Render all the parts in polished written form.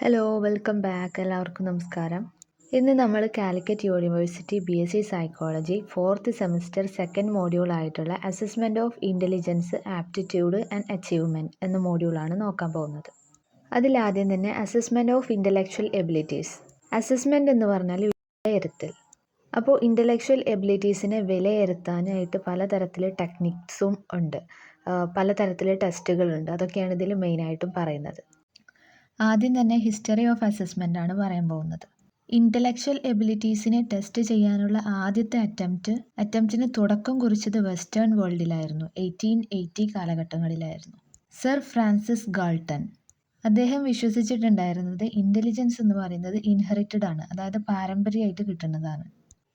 Hello welcome back. എല്ലാവർക്കും നമസ്കാരം. ഇന്ന് നമ്മൾ Calicut university BSc psychology 4th semester second module ആയിട്ടുള്ള assessment of intelligence aptitude and achievement എന്ന മോഡ്യൂളാണ് നോക്കാൻ പോകുന്നത്. അതിലാദ്യം തന്നെ assessment of intellectual abilities. Assessment എന്ന് പറഞ്ഞാൽ വിലയിരുത്തൽ. അപ്പോൾ ഇൻ്റലക്ച്വൽ എബിലിറ്റീസിനെ വിലയിരുത്താനായിട്ട് പലതരത്തിലെ ടെക്നിക്സും ഉണ്ട്, പലതരത്തിലെ ടെസ്റ്റുകളുണ്ട്. അതൊക്കെയാണ് ഇതിൽ മെയിനായിട്ടും പറയുന്നത്. ആദ്യം തന്നെ ഹിസ്റ്ററി ഓഫ് അസസ്മെൻ്റ് ആണ് പറയാൻ പോകുന്നത്. ഇൻ്റലക്ച്വൽ എബിലിറ്റീസിനെ ടെസ്റ്റ് ചെയ്യാനുള്ള ആദ്യത്തെ അറ്റംപ്റ്റിന് തുടക്കം കുറിച്ചത് വെസ്റ്റേൺ വേൾഡിലായിരുന്നു. 1880 കാലഘട്ടങ്ങളിലായിരുന്നു. സർ ഫ്രാൻസിസ് ഗാൾട്ടൺ അദ്ദേഹം വിശ്വസിച്ചിട്ടുണ്ടായിരുന്നത് ഇൻ്റലിജൻസ് എന്ന് പറയുന്നത് ഇൻഹെറിറ്റഡ് ആണ്, അതായത് പാരമ്പര്യമായിട്ട് കിട്ടുന്നതാണ്.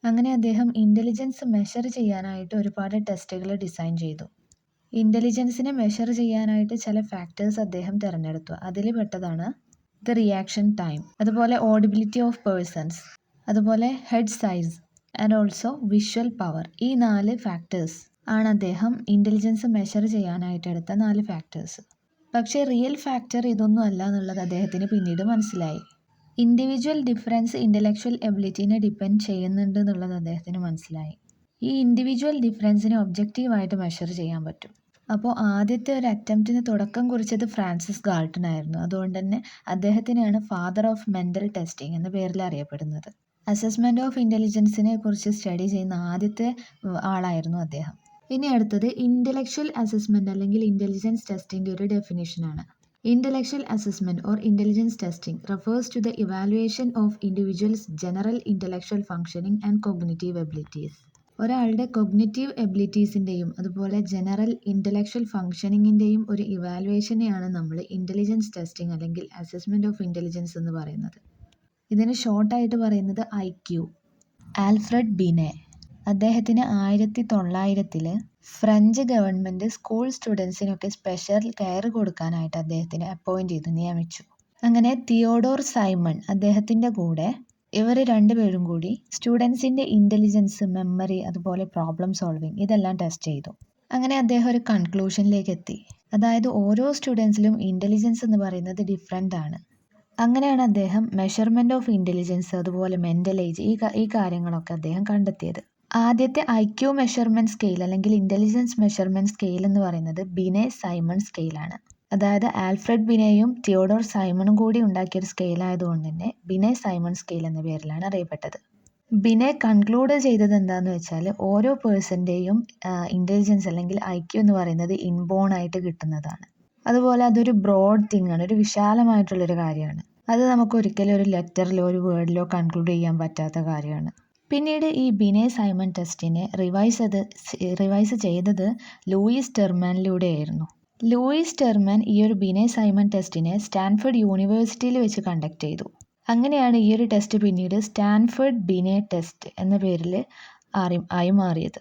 അങ്ങനെ അദ്ദേഹം ഇൻ്റലിജൻസ് മെഷർ ചെയ്യാനായിട്ട് ഒരുപാട് ടെസ്റ്റുകൾ ഡിസൈൻ ചെയ്തു. ഇൻ്റലിജൻസിനെ മെഷർ ചെയ്യാനായിട്ട് ചില ഫാക്ടേഴ്സ് അദ്ദേഹം തിരഞ്ഞെടുത്തു. അതിൽ പെട്ടതാണ് ദ റിയാക്ഷൻ ടൈം, അതുപോലെ ഓഡിബിലിറ്റി ഓഫ് പേഴ്സൺസ്, അതുപോലെ head size and also visual power. ഈ 4 ഫാക്ടേഴ്സ് ആണ് അദ്ദേഹം ഇൻ്റലിജൻസ് മെഷർ ചെയ്യാനായിട്ട് എടുത്ത 4 ഫാക്ടേഴ്സ്. പക്ഷേ റിയൽ ഫാക്ടർ ഇതൊന്നും അല്ല എന്നുള്ളത് അദ്ദേഹത്തിന് പിന്നീട് മനസ്സിലായി. ഇൻഡിവിജ്വൽ ഡിഫറൻസ് ഇൻ്റലക്ച്വൽ എബിലിറ്റീനെ ഡിപ്പെൻഡ് ചെയ്യുന്നുണ്ട് എന്നുള്ളത് അദ്ദേഹത്തിന് മനസ്സിലായി. ഈ ഇൻഡിവിജ്വൽ ഡിഫറൻസിനെ ഒബ്ജക്റ്റീവായിട്ട് മെഷർ ചെയ്യാൻ പറ്റും. അപ്പോൾ ആദ്യത്തെ ഒരു അറ്റംപ്റ്റിന് തുടക്കം കുറിച്ചത് ഫ്രാൻസിസ് ഗാൾട്ടൺ ആയിരുന്നു. അതുകൊണ്ട് തന്നെ അദ്ദേഹത്തിനെയാണ് ഫാദർ ഓഫ് മെൻ്റൽ ടെസ്റ്റിംഗ് എന്ന പേരിൽ അറിയപ്പെടുന്നത്. അസസ്മെൻറ്റ് ഓഫ് ഇൻ്റലിജൻസിനെ കുറിച്ച് സ്റ്റഡി ചെയ്യുന്ന ആദ്യത്തെ ആളായിരുന്നു അദ്ദേഹം. ഇനി അടുത്തത് ഇൻ്റലക്ച്വൽ അസസ്മെൻറ്റ് അല്ലെങ്കിൽ ഇൻ്റലിജൻസ് ടെസ്റ്റിൻ്റെ ഒരു ഡെഫിനിഷനാണ്. Intellectual assessment or intelligence testing refers to the evaluation of individuals' general intellectual functioning and cognitive abilities. ഒരാളുടെ കൊഗ്നിറ്റീവ് എബിലിറ്റീസിൻ്റെയും അതുപോലെ ജനറൽ ഇൻ്റലക്ച്വൽ ഫങ്ഷനിങ്ങിൻ്റെയും ഒരു ഇവാലുവേഷനെയാണ് നമ്മൾ ഇൻ്റലിജൻസ് ടെസ്റ്റിംഗ് അല്ലെങ്കിൽ അസസ്മെൻറ്റ് ഓഫ് ഇൻ്റലിജൻസ് എന്ന് പറയുന്നത്. ഇതിന് ഷോർട്ടായിട്ട് പറയുന്നത് IQ. ആൽഫ്രഡ് ബിനെ അദ്ദേഹത്തിന് 1900 ഫ്രഞ്ച് ഗവൺമെൻറ് സ്കൂൾ സ്റ്റുഡൻസിനൊക്കെ സ്പെഷ്യൽ കെയർ കൊടുക്കാനായിട്ട് അദ്ദേഹത്തിന് അപ്പോയിൻ്റ് ചെയ്തു, നിയമിച്ചു. അങ്ങനെ തിയോഡോർ സൈമൺ അദ്ദേഹത്തിൻ്റെ കൂടെ ഇവർ രണ്ടുപേരും കൂടി സ്റ്റുഡൻസിൻ്റെ ഇൻ്റലിജൻസ്, മെമ്മറി, അതുപോലെ പ്രോബ്ലം സോൾവിങ് ഇതെല്ലാം ടെസ്റ്റ് ചെയ്തു. അങ്ങനെ അദ്ദേഹം ഒരു കൺക്ലൂഷനിലേക്ക് എത്തി. അതായത് ഓരോ സ്റ്റുഡൻസിലും ഇൻ്റലിജൻസ് എന്ന് പറയുന്നത് ഡിഫറെൻ്റ് ആണ്. അങ്ങനെയാണ് അദ്ദേഹം മെഷർമെൻറ്റ് ഓഫ് ഇൻ്റലിജൻസ് അതുപോലെ മെൻ്റൽ ഏജ് ഈ കാര്യങ്ങളൊക്കെ അദ്ദേഹം കണ്ടെത്തിയത്. ആദ്യത്തെ IQ മെഷർമെൻറ്റ് സ്കെയിൽ അല്ലെങ്കിൽ ഇൻ്റലിജൻസ് മെഷർമെൻറ്റ് സ്കെയിൽ എന്ന് പറയുന്നത് ബിനെ സൈമൺ സ്കെയിലാണ്. അതായത് ആൽഫ്രഡ് ബിനെയും തിയോഡോർ സൈമണും കൂടി ഉണ്ടാക്കിയൊരു സ്കെയിലായതുകൊണ്ട് തന്നെ ബിനെ സൈമൺ സ്കെയിൽ എന്ന പേരിലാണ് അറിയപ്പെട്ടത്. ബിനെ കൺക്ലൂഡ് ചെയ്തത് എന്താണെന്ന് വെച്ചാൽ ഓരോ പേഴ്സൻ്റെയും ഇൻ്റലിജൻസ് അല്ലെങ്കിൽ IQ എന്ന് പറയുന്നത് ഇൻബോൺ ആയിട്ട് കിട്ടുന്നതാണ്. അതുപോലെ അതൊരു ബ്രോഡ് തിങ് ആണ്, ഒരു വിശാലമായിട്ടുള്ളൊരു കാര്യമാണ്. അത് നമുക്ക് ഒരിക്കലും ഒരു ലെറ്ററിലോ ഒരു വേർഡിലോ കൺക്ലൂഡ് ചെയ്യാൻ പറ്റാത്ത കാര്യമാണ്. പിന്നീട് ഈ ബിനെ സൈമൺ ടെസ്റ്റിനെ റിവൈസ് ചെയ്തത് ലൂയിസ് ടെർമാനിലൂടെയായിരുന്നു. ലൂയിസ് ടെർമാൻ ഈ ഒരു ബിനെ സൈമൺ ടെസ്റ്റിനെ സ്റ്റാൻഫോർഡ് യൂണിവേഴ്സിറ്റിയിൽ വെച്ച് കണ്ടക്ട് ചെയ്തു. അങ്ങനെയാണ് ഈ ഒരു ടെസ്റ്റ് പിന്നീട് സ്റ്റാൻഫോർഡ് ബിനെ ടെസ്റ്റ് എന്ന പേരിൽ ആയി മാറിയത്.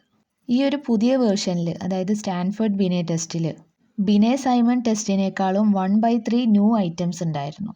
ഈ ഒരു പുതിയ വേർഷനിൽ, അതായത് സ്റ്റാൻഫോർഡ് ബിനെ ടെസ്റ്റിൽ ബിനെ സൈമൺ ടെസ്റ്റിനേക്കാളും 1/3 ന്യൂ ഐറ്റംസ് ഉണ്ടായിരുന്നു.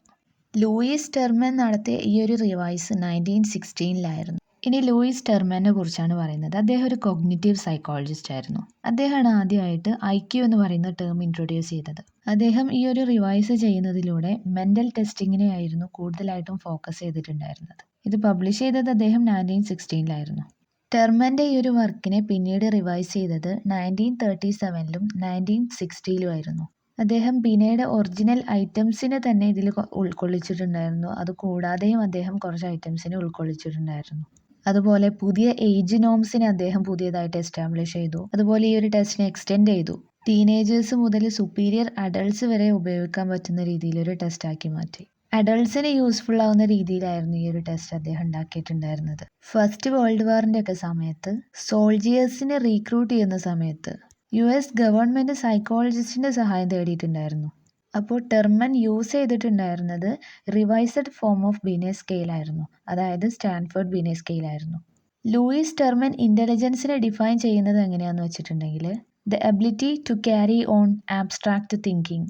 ലൂയിസ് ടെർമാൻ നടത്തിയ ഈ ഒരു റിവൈസ് 1916 ഇനി ലൂയിസ് ടെർമാനെ കുറിച്ചാണ് പറയുന്നത്. അദ്ദേഹം ഒരു കോഗ്നിറ്റീവ് സൈക്കോളജിസ്റ്റ് ആയിരുന്നു. അദ്ദേഹമാണ് ആദ്യമായിട്ട് IQ എന്ന് പറയുന്ന ടേം ഇൻട്രൊഡ്യൂസ് ചെയ്തത്. അദ്ദേഹം ഈ ഒരു റിവൈസ് ചെയ്യുന്നതിലൂടെ മെൻ്റൽ ടെസ്റ്റിങ്ങിനെ ആയിരുന്നു കൂടുതലായിട്ടും ഫോക്കസ് ചെയ്തിട്ടുണ്ടായിരുന്നത്. ഇത് പബ്ലിഷ് ചെയ്തത് അദ്ദേഹം 1916 ടെർമാൻ്റെ ഈ ഒരു വർക്കിനെ പിന്നീട് റിവൈസ് ചെയ്തത് 1937 1960 അദ്ദേഹം ബിനെയുടെ ഒറിജിനൽ ഐറ്റംസിനെ തന്നെ ഇതിൽ ഉൾക്കൊള്ളിച്ചിട്ടുണ്ടായിരുന്നു. അതുകൂടാതെയും അദ്ദേഹം കുറച്ച് ഐറ്റംസിനെ ഉൾക്കൊള്ളിച്ചിട്ടുണ്ടായിരുന്നു. അതുപോലെ പുതിയ ഏജ് നോംസിനെ അദ്ദേഹം പുതിയതായിട്ട് എസ്റ്റാബ്ലിഷ് ചെയ്തു. അതുപോലെ ഈ ഒരു ടെസ്റ്റിനെ എക്സ്റ്റെൻഡ് ചെയ്തു. ടീനേജേഴ്സ് മുതൽ സുപ്പീരിയർ അഡൾട്ട്സ് വരെ ഉപയോഗിക്കാൻ പറ്റുന്ന രീതിയിലൊരു ടെസ്റ്റാക്കി മാറ്റി. അഡൾട്ട്സിന് യൂസ്ഫുൾ ആവുന്ന രീതിയിലായിരുന്നു ഈ ഒരു ടെസ്റ്റ് അദ്ദേഹം ഉണ്ടാക്കിയിട്ടുണ്ടായിരുന്നത്. ഫസ്റ്റ് വേൾഡ് വാറിൻ്റെ ഒക്കെ സമയത്ത് സോൾജിയേഴ്സിനെ റീക്രൂട്ട് ചെയ്യുന്ന സമയത്ത് US ഗവൺമെൻറ് സൈക്കോളജിസ്റ്റിൻ്റെ സഹായം തേടിയിട്ടുണ്ടായിരുന്നു. അപ്പോൾ ടെർമൻ യൂസ് ചെയ്തിട്ടുണ്ടായിരുന്നത് revised form of Binet scale ആയിരുന്നു, അതായത് സ്റ്റാൻഫോർഡ് ബിനെ സ്കെയിൽ ആയിരുന്നു. ലൂയിസ് ടെർമൻ ഇൻ്റലിജൻസിനെ ഡിഫൈൻ ചെയ്യുന്നത് എങ്ങനെയാണെന്ന് വെച്ചിട്ടുണ്ടെങ്കിൽ the ability to carry on abstract thinking.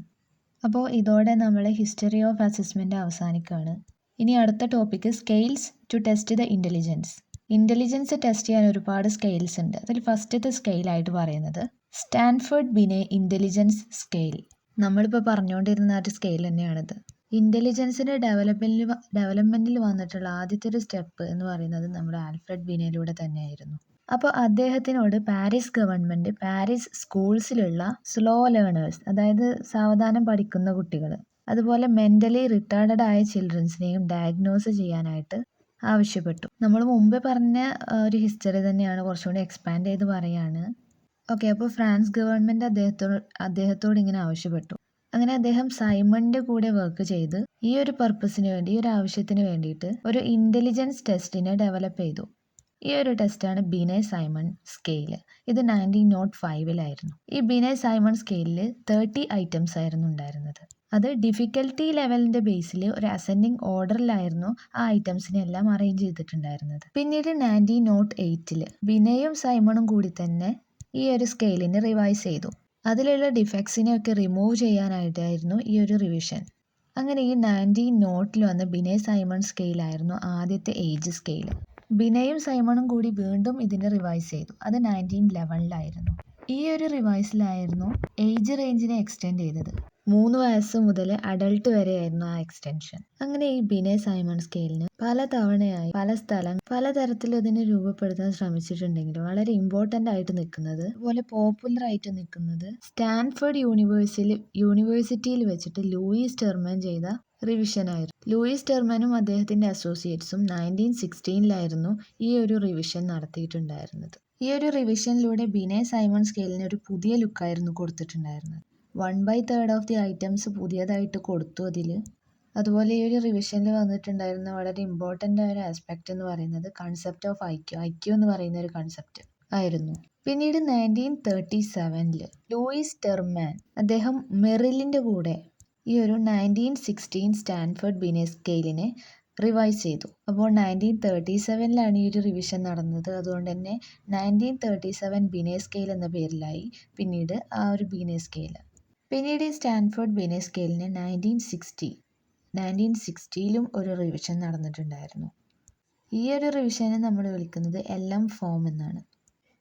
അപ്പോൾ ഇതോടെ നമ്മൾ ഹിസ്റ്ററി ഓഫ് അസസ്മെൻറ്റ് അവസാനിക്കുകയാണ്. ഇനി അടുത്ത topic scales to test the intelligence. Intelligence test ചെയ്യാൻ ഒരുപാട് സ്കെയിൽസ് ഉണ്ട്. അതിൽ ഫസ്റ്റത്തെ സ്കെയിലായിട്ട് പറയുന്നത് സ്റ്റാൻഫോർഡ് ബിനെ ഇൻ്റലിജൻസ് സ്കെയിൽ. നമ്മളിപ്പോൾ പറഞ്ഞുകൊണ്ടിരുന്ന ഒരു സ്കെയിൽ തന്നെയാണിത്. ഇൻ്റലിജൻസിൻ്റെ ഡെവലപ്മെൻറ്റിൽ വന്നിട്ടുള്ള ആദ്യത്തെ ഒരു സ്റ്റെപ്പ് എന്ന് പറയുന്നത് നമ്മുടെ ആൽഫ്രഡ് ബിനെയിലൂടെ തന്നെയായിരുന്നു. അപ്പോൾ അദ്ദേഹത്തിനോട് പാരീസ് ഗവൺമെൻറ് പാരീസ് സ്കൂൾസിലുള്ള സ്ലോ ലേണേഴ്സ്, അതായത് സാവധാനം പഠിക്കുന്ന കുട്ടികൾ, അതുപോലെ മെൻ്റലി റിട്ടാർഡഡ് ആയ ചിൽഡ്രൻസിനെയും ഡയഗ്നോസ് ചെയ്യാനായിട്ട് ആവശ്യപ്പെട്ടു. നമ്മൾ മുമ്പേ പറഞ്ഞ ഒരു ഹിസ്റ്ററി തന്നെയാണ് കുറച്ചുകൂടി എക്സ്പാൻഡ് ചെയ്ത് പറയുകയാണ്. ഓക്കെ, അപ്പോൾ ഫ്രാൻസ് ഗവൺമെൻറ് അദ്ദേഹത്തോട് ഇങ്ങനെ ആവശ്യപ്പെട്ടു. അങ്ങനെ അദ്ദേഹം സൈമണിൻ്റെ കൂടെ വർക്ക് ചെയ്ത് ഈ ഒരു പർപ്പസിന് വേണ്ടി, ഈ ഒരു ആവശ്യത്തിന് വേണ്ടിയിട്ട് ഒരു ഇൻ്റലിജൻസ് ടെസ്റ്റിനെ ഡെവലപ്പ് ചെയ്തു. ഈ ഒരു ടെസ്റ്റാണ് ബിനെ സൈമൺ സ്കെയിൽ. ഇത് 1905 ഈ ബിനെ സൈമൺ സ്കെയിലിൽ 30 ഐറ്റംസ് ആയിരുന്നു ഉണ്ടായിരുന്നത്. അത് ഡിഫിക്കൽട്ടി ലെവലിൻ്റെ ബേസിൽ ഒരു അസെൻഡിങ് ഓർഡറിലായിരുന്നു ആ ഐറ്റംസിനെ എല്ലാം അറേഞ്ച് ചെയ്തിട്ടുണ്ടായിരുന്നത്. പിന്നീട് 1908 ബിനെയും സൈമണും കൂടി തന്നെ ഈ ഒരു സ്കെയിലിനെ റിവൈസ് ചെയ്തു. അതിലുള്ള ഡിഫക്ട്സിനെയൊക്കെ റിമൂവ് ചെയ്യാനായിട്ടായിരുന്നു ഈ ഒരു റിവിഷൻ. അങ്ങനെ ഈ 1908 വന്ന ബിനെ സൈമൺ സ്കെയിലായിരുന്നു ആദ്യത്തെ ഏജ് സ്കെയിൽ. ബിനെയും സൈമണും കൂടി വീണ്ടും ഇതിനെ റിവൈസ് ചെയ്തു. അത് 1911 ഈ ഒരു റിവൈസിലായിരുന്നു ഏജ് റേഞ്ചിനെ എക്സ്റ്റെൻഡ് ചെയ്തത്. 3 വയസ്സ് മുതൽ അഡൾട്ട് വരെയായിരുന്നു ആ എക്സ്റ്റൻഷൻ. അങ്ങനെ ഈ ബിനെ സൈമൺ സ്കെയിലിന് പല തവണയായി പല തരത്തിലും ഇതിനെ രൂപപ്പെടുത്താൻ ശ്രമിച്ചിട്ടുണ്ടെങ്കിലും വളരെ ഇമ്പോർട്ടൻ്റ് ആയിട്ട് നിൽക്കുന്നത്, അതുപോലെ പോപ്പുലർ ആയിട്ട് നിൽക്കുന്നത് സ്റ്റാൻഫോർഡ് യൂണിവേഴ്സിറ്റിയിൽ വെച്ചിട്ട് ലൂയിസ് ടെർമൻ ചെയ്ത റിവിഷനായിരുന്നു. ലൂയിസ് ടെർമനും അദ്ദേഹത്തിൻ്റെ അസോസിയേറ്റ്സും 1916 ഈ ഒരു റിവിഷൻ നടത്തിയിട്ടുണ്ടായിരുന്നത്. ഈ ഒരു റിവിഷനിലൂടെ ബിനെ സൈമൺ സ്കെയിലിന് ഒരു പുതിയ ലുക്കായിരുന്നു കൊടുത്തിട്ടുണ്ടായിരുന്നത്. 1/3 ഓഫ് ദി ഐറ്റംസ് പുതിയതായിട്ട് കൊടുത്തു അതിൽ. അതുപോലെ ഈ ഒരു റിവിഷനിൽ വന്നിട്ടുണ്ടായിരുന്ന വളരെ ഇമ്പോർട്ടൻ്റ് ആയ ഒരു ആസ്പെക്റ്റ് എന്ന് പറയുന്നത് കൺസെപ്റ്റ് ഓഫ് ഐക്യു എന്ന് പറയുന്ന ഒരു കൺസെപ്റ്റ് ആയിരുന്നു. പിന്നീട് 1937 ലൂയിസ് ടെർമാൻ അദ്ദേഹം മെറിലിൻ്റെ കൂടെ ഈ ഒരു 1916 സ്റ്റാൻഫോർഡ് ബിനെ സ്കെയിലിനെ റിവൈസ് ചെയ്തു. അപ്പോൾ 1937 ഈ ഒരു റിവിഷൻ നടന്നത്. അതുകൊണ്ട് തന്നെ 1937 ബിനെ സ്കെയിൽ എന്ന പേരിലായി പിന്നീട് ആ ഒരു ബിനെ സ്കെയിൽ. പിന്നീട് ഈ സ്റ്റാൻഫോർഡ് ബിനെ സ്കെയിലിന് 1960 ഒരു റിവിഷൻ നടന്നിട്ടുണ്ടായിരുന്നു. ഈ ഒരു റിവിഷനെ നമ്മൾ വിളിക്കുന്നത് LM ഫോം എന്നാണ്.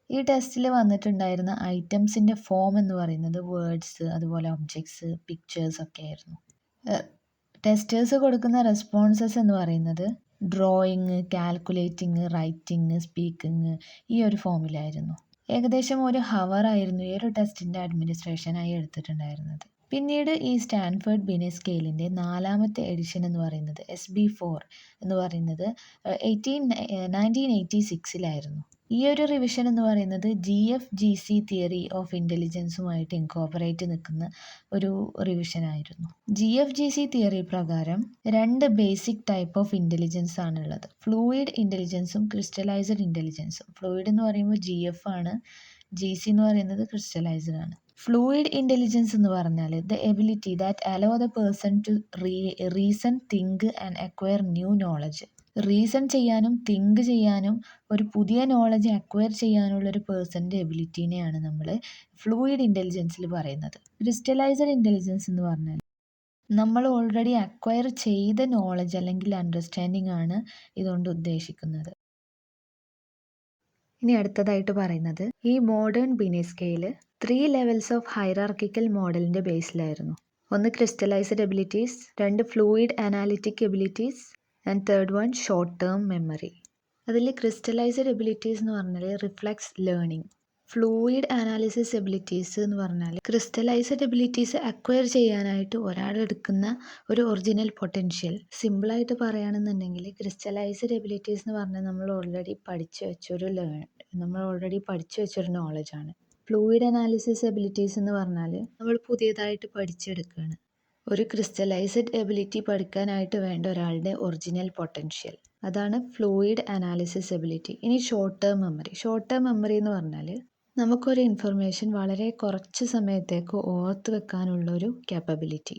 ഈ ടെസ്റ്റിൽ വന്നിട്ടുണ്ടായിരുന്ന ഐറ്റംസിൻ്റെ ഫോം എന്ന് പറയുന്നത് വേർഡ്സ്, അതുപോലെ ഒബ്ജക്ട്സ്, പിക്ചേഴ്സ് ഒക്കെ ആയിരുന്നു. ടെസ്റ്റേഴ്സ് കൊടുക്കുന്ന റെസ്പോൺസസ് എന്ന് പറയുന്നത് ഡ്രോയിങ്, കാൽക്കുലേറ്റിംഗ്, റൈറ്റിംഗ്, സ്പീക്കിംഗ് ഈ ഒരു ഫോമിലായിരുന്നു. ഏകദേശം ഒരു ഹവറായിരുന്നു ഈ ഒരു ടെസ്റ്റിൻ്റെ അഡ്മിനിസ്ട്രേഷനായി എടുത്തിട്ടുണ്ടായിരുന്നത്. പിന്നീട് ഈ സ്റ്റാൻഫോർഡ് ബിനെ സ്കെയിലിൻ്റെ 4ാമത്തെ എഡിഷൻ എന്ന് പറയുന്നത് SB4 എന്ന് പറയുന്നത് 1986 ഈ ഒരു റിവിഷൻ എന്ന് പറയുന്നത് GFGC തിയറി ഓഫ് ഇൻ്റലിജൻസുമായിട്ട് ഇൻകോപ്പറേറ്റ് നിൽക്കുന്ന ഒരു റിവിഷനായിരുന്നു. GFGC തിയറി പ്രകാരം 2 ബേസിക് ടൈപ്പ് ഓഫ് ഇൻ്റലിജൻസ് ആണുള്ളത്. ഫ്ലൂയിഡ് ഇൻ്റലിജൻസും ക്രിസ്റ്റലൈസ്ഡ് ഇൻ്റലിജൻസും. ഫ്ലൂയിഡ് എന്ന് പറയുമ്പോൾ GF ആണ്, GC എന്ന് പറയുന്നത് ക്രിസ്റ്റലൈസ്ഡ് ആണ്. ഫ്ലൂയിഡ് ഇൻ്റലിജൻസ് എന്ന് പറഞ്ഞാൽ the ability that allow the person to reason, think and acquire new knowledge. Reason ചെയ്യാനും തിങ്ക് ചെയ്യാനും ഒരു പുതിയ നോളജ് അക്വയർ ചെയ്യാനുള്ള ഒരു പേഴ്സൻ്റെ എബിലിറ്റീനെയാണ് നമ്മൾ ഫ്ലൂയിഡ് ഇൻ്റലിജൻസിൽ പറയുന്നത്. ക്രിസ്റ്റലൈസ്ഡ് ഇൻ്റലിജൻസ് എന്ന് പറഞ്ഞാൽ നമ്മൾ ഓൾറെഡി അക്വയർ ചെയ്ത നോളജ് അല്ലെങ്കിൽ അണ്ടർസ്റ്റാൻഡിംഗ് ആണ് ഇതുകൊണ്ട് ഉദ്ദേശിക്കുന്നത്. ഇനി അടുത്തതായിട്ട് പറയുന്നത് ഈ modern Binet scale 3 levels of hierarchical മോഡലിൻ്റെ ബേസിലായിരുന്നു. 1 crystallised abilities, 2 fluid analytic abilities and 3rd one short term memory. അതിൽ ക്രിസ്റ്റലൈസ്ഡ് എബിലിറ്റീസ് എന്ന് പറഞ്ഞാൽ reflex learning. Fluid analysis abilities എന്ന് പറഞ്ഞാൽ ക്രിസ്റ്റലൈസ്ഡ് എബിലിറ്റീസ് അക്വയർ ചെയ്യാനായിട്ട് ഒരാളെടുക്കുന്ന ഒരു ഒറിജിനൽ പൊട്ടൻഷ്യൽ. സിമ്പിളായിട്ട് പറയുകയാണെന്നുണ്ടെങ്കിൽ ക്രിസ്റ്റലൈസ്ഡ് എബിലിറ്റീസ് എന്ന് പറഞ്ഞാൽ നമ്മൾ ഓൾറെഡി പഠിച്ചു വെച്ചൊരു നോളജാണ്. ഫ്ലൂയിഡ് അനാലിസിസ് എബിലിറ്റീസ് എന്ന് പറഞ്ഞാൽ നമ്മൾ പുതിയതായിട്ട് പഠിച്ചെടുക്കുകയാണ്. ഒരു ക്രിസ്റ്റലൈസ്ഡ് എബിലിറ്റി പഠിക്കാനായിട്ട് വേണ്ട ഒരാളുടെ ഒറിജിനൽ പൊട്ടൻഷ്യൽ, അതാണ് ഫ്ലൂയിഡ് അനാലിസിസ് എബിലിറ്റി. ഇനി short term memory. Short term memory എന്ന് പറഞ്ഞാൽ നമുക്കൊരു ഇൻഫർമേഷൻ വളരെ കുറച്ച് സമയത്തേക്ക് ഓർത്ത് വെക്കാനുള്ളൊരു ക്യാപ്പബിലിറ്റി.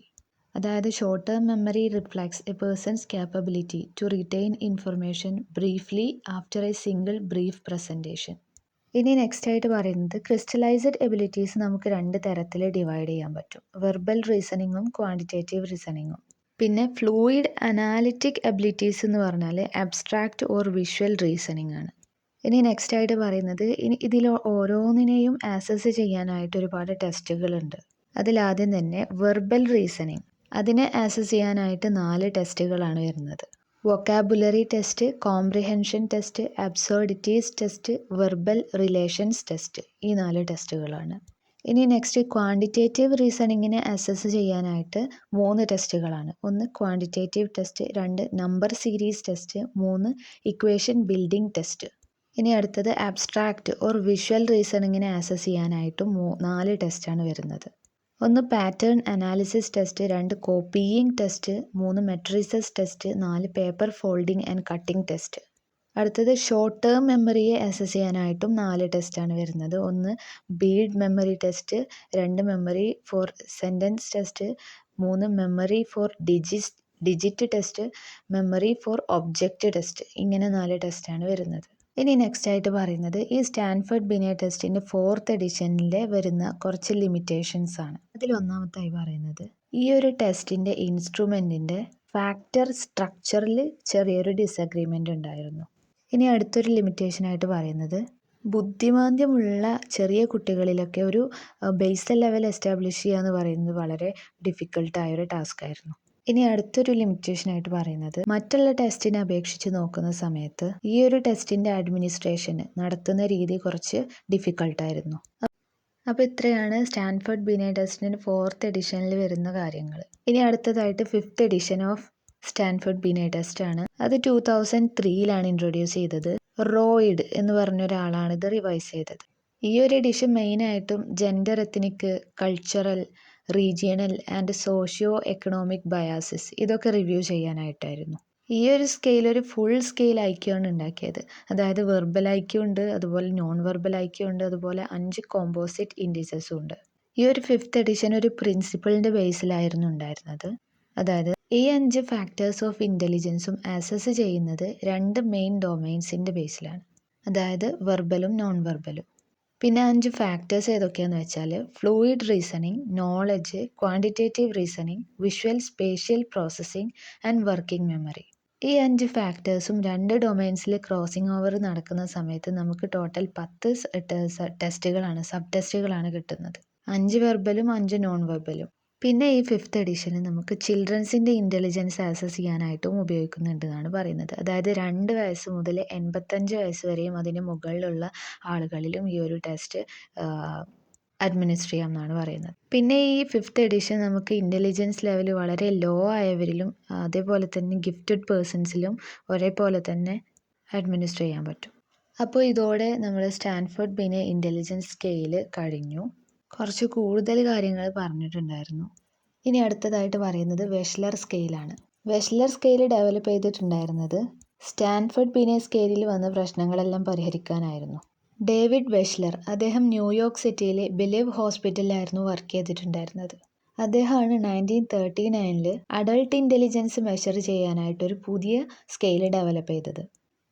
അതായത് short term memory reflects a person's capability to retain information briefly after a single brief presentation. ഇനി നെക്സ്റ്റ് ആയിട്ട് പറയുന്നത് ക്രിസ്റ്റലൈസ്ഡ് എബിലിറ്റീസ് നമുക്ക് 2 തരത്തിൽ ഡിവൈഡ് ചെയ്യാൻ പറ്റും. വെർബൽ റീസണിങ്ങും ക്വാണ്ടിറ്റേറ്റീവ് റീസണിങ്ങും. പിന്നെ ഫ്ലൂയിഡ് അനാലിറ്റിക് എബിലിറ്റീസ് എന്ന് പറഞ്ഞാൽ അബ്സ്ട്രാക്റ്റ് ഓർ വിഷ്വൽ റീസണിങ് ആണ്. ഇനി നെക്സ്റ്റ് ആയിട്ട് പറയുന്നത് ഇതിൽ ഓരോന്നിനെയും ആക്സസ് ചെയ്യാനായിട്ട് ഒരുപാട് ടെസ്റ്റുകളുണ്ട്. അതിലാദ്യം തന്നെ വെർബൽ റീസണിങ്. അതിനെ ആക്സസ് ചെയ്യാനായിട്ട് 4 ടെസ്റ്റുകളാണ് വരുന്നത്. Vocabulary test, comprehension test, absurdities test, verbal relations test. ഈ 4 ടെസ്റ്റുകളാണ്. ഇനി നെക്സ്റ്റ് ക്വാണ്ടിറ്റേറ്റീവ് റീസണിങ്ങിനെ അസസ് ചെയ്യാനായിട്ട് 3 ടെസ്റ്റുകളാണ്. 1 quantitative test, 2 number series test, 3 equation building test. ഇനി അടുത്തത് അബ്സ്ട്രാക്റ്റ് ഓർ വിഷ്വൽ റീസണിങ്ങിനെ ആക്സസ് ചെയ്യാനായിട്ടും 4 ടെസ്റ്റാണ് വരുന്നത്. 1 pattern analysis test, 2 copying test, 3 matrices test, 4 paper folding and cutting test. അടുത്തത് ഷോർട്ട് ടേം മെമ്മറിയെ ആക്സസ് ചെയ്യാനായിട്ടും 4 ടെസ്റ്റാണ് വരുന്നത്. 1 bead memory test, 2 memory for sentence test, 3 memory for digit test, memory for object test. ഇങ്ങനെ 4 ടെസ്റ്റാണ് വരുന്നത്. ഇനി നെക്സ്റ്റ് ആയിട്ട് പറയുന്നത് ഈ സ്റ്റാൻഫോർഡ് ബിനെ ടെസ്റ്റിൻ്റെ 4th എഡിഷനിൽ വരുന്ന കുറച്ച് ലിമിറ്റേഷൻസ് ആണ്. അതിൽ ഒന്നാമത്തായി പറയുന്നത് ഈ ഒരു ടെസ്റ്റിൻ്റെ ഇൻസ്ട്രുമെൻറ്റിൻ്റെ ഫാക്ടർ സ്ട്രക്ചറിൽ ചെറിയൊരു ഡിസഗ്രിമെൻ്റ് ഉണ്ടായിരുന്നു. ഇനി അടുത്തൊരു ലിമിറ്റേഷനായിട്ട് പറയുന്നത് ബുദ്ധിമാന്ദ്യമുള്ള ചെറിയ കുട്ടികളിലൊക്കെ ഒരു ബേസൽ ലെവൽ എസ്റ്റാബ്ലിഷ് ചെയ്യുക എന്ന് പറയുന്നത് വളരെ ഡിഫിക്കൽട്ടായൊരു ടാസ്ക് ആയിരുന്നു. ഇനി അടുത്തൊരു ലിമിറ്റേഷനായിട്ട് പറയുന്നത് മറ്റുള്ള ടെസ്റ്റിനെ അപേക്ഷിച്ച് നോക്കുന്ന സമയത്ത് ഈ ഒരു ടെസ്റ്റിൻ്റെ അഡ്മിനിസ്ട്രേഷന് നടത്തുന്ന രീതി കുറച്ച് ഡിഫിക്കൽട്ടായിരുന്നു. അപ്പോൾ ഇത്രയാണ് സ്റ്റാൻഫോർഡ് ബിനെ ടെസ്റ്റിൻ്റെ 4th എഡിഷനിൽ വരുന്ന കാര്യങ്ങൾ. ഇനി അടുത്തതായിട്ട് 5th edition of Stanford Binet test ആണ്. അത് 2003 ഇൻട്രൊഡ്യൂസ് ചെയ്തത്. റോയിഡ് എന്ന് പറഞ്ഞ ഒരാളാണ് ഇത് റിവൈസ് ചെയ്തത്. ഈ ഒരു എഡിഷൻ മെയിനായിട്ടും gender, ethnic, cultural, regional and socio economic biases ഇതൊക്കെ റിവ്യൂ ചെയ്യാനായിട്ടായിരുന്നു. ഈ ഒരു സ്കെയിൽ ഒരു ഫുൾ സ്കെയിൽ ഐക്യമാണ് ഉണ്ടാക്കിയത്. അതായത് വെർബൽ ഐക്യം ഉണ്ട്, അതുപോലെ നോൺ വെർബൽ ഐക്യം ഉണ്ട്, അതുപോലെ 5 കോമ്പോസിറ്റ് ഇൻഡിസസും ഉണ്ട്. ഈ ഒരു 5th എഡിഷൻ ഒരു പ്രിൻസിപ്പിളിൻ്റെ ബേസിലായിരുന്നു ഉണ്ടായിരുന്നത്. അതായത് ഈ 5 ഫാക്ടേഴ്സ് ഓഫ് ഇൻ്റലിജൻസും ആക്സസ് ചെയ്യുന്നത് 2 മെയിൻ ഡൊമൈൻസിൻ്റെ ബേസിലാണ്. അതായത് വെർബലും നോൺ വെർബലും. പിന്നെ 5 ഫാക്ടേഴ്സ് ഏതൊക്കെയാണെന്ന് വെച്ചാൽ fluid reasoning, knowledge, quantitative reasoning, visual spatial processing and working memory. ഈ 5 ഫാക്ടേഴ്സും 2 ഡൊമൈൻസിൽ ക്രോസിംഗ് ഓവർ നടക്കുന്ന സമയത്ത് നമുക്ക് ടോട്ടൽ 10 ടെസ്റ്റുകളാണ്, സബ് ടെസ്റ്റുകളാണ് കിട്ടുന്നത്. 5 വെർബലും 5 നോൺ വെർബലും. പിന്നെ ഈ 5th എഡിഷന് നമുക്ക് ചിൽഡ്രൻസിൻ്റെ ഇൻ്റലിജൻസ് ആക്സസ് ചെയ്യാനായിട്ടും ഉപയോഗിക്കുന്നുണ്ട് എന്നാണ് പറയുന്നത്. അതായത് 2 വയസ്സ് മുതൽ 85 വയസ്സ് വരെയും അതിന് മുകളിലുള്ള ആളുകളിലും ഈ ഒരു ടെസ്റ്റ് അഡ്മിനിസ്റ്റർ ചെയ്യാം എന്നാണ് പറയുന്നത്. പിന്നെ ഈ 5th എഡിഷൻ നമുക്ക് ഇൻ്റലിജൻസ് ലെവൽ വളരെ ലോ ആയവരിലും അതേപോലെ തന്നെ ഗിഫ്റ്റഡ് പേഴ്സൺസിലും ഒരേപോലെ തന്നെ അഡ്മിനിസ്റ്റർ ചെയ്യാൻ പറ്റും. അപ്പോൾ ഇതോടെ നമ്മൾ സ്റ്റാൻഫോർഡ് ബിനെ ഇൻ്റലിജൻസ് സ്കെയിൽ കഴിഞ്ഞു. കുറച്ച് കൂടുതൽ കാര്യങ്ങൾ പറഞ്ഞിട്ടുണ്ടായിരുന്നു. ഇനി അടുത്തതായിട്ട് പറയുന്നത് വെഷ്ലർ സ്കെയിലാണ്. വെഷ്ലർ സ്കെയിൽ ഡെവലപ്പ് ചെയ്തിട്ടുണ്ടായിരുന്നത് സ്റ്റാൻഫോർഡ് ബിനെ സ്കെയിലിൽ വന്ന പ്രശ്നങ്ങളെല്ലാം പരിഹരിക്കാനായിരുന്നു. ഡേവിഡ് വെഷ്ലർ, അദ്ദേഹം ന്യൂയോർക്ക് സിറ്റിയിലെ ബിലീവ് ഹോസ്പിറ്റലിലായിരുന്നു വർക്ക് ചെയ്തിട്ടുണ്ടായിരുന്നത്. അദ്ദേഹമാണ് 1939 അഡൾട്ട് ഇൻ്റലിജൻസ് മെഷർ ചെയ്യാനായിട്ടൊരു പുതിയ സ്കെയിൽ ഡെവലപ്പ് ചെയ്തത്.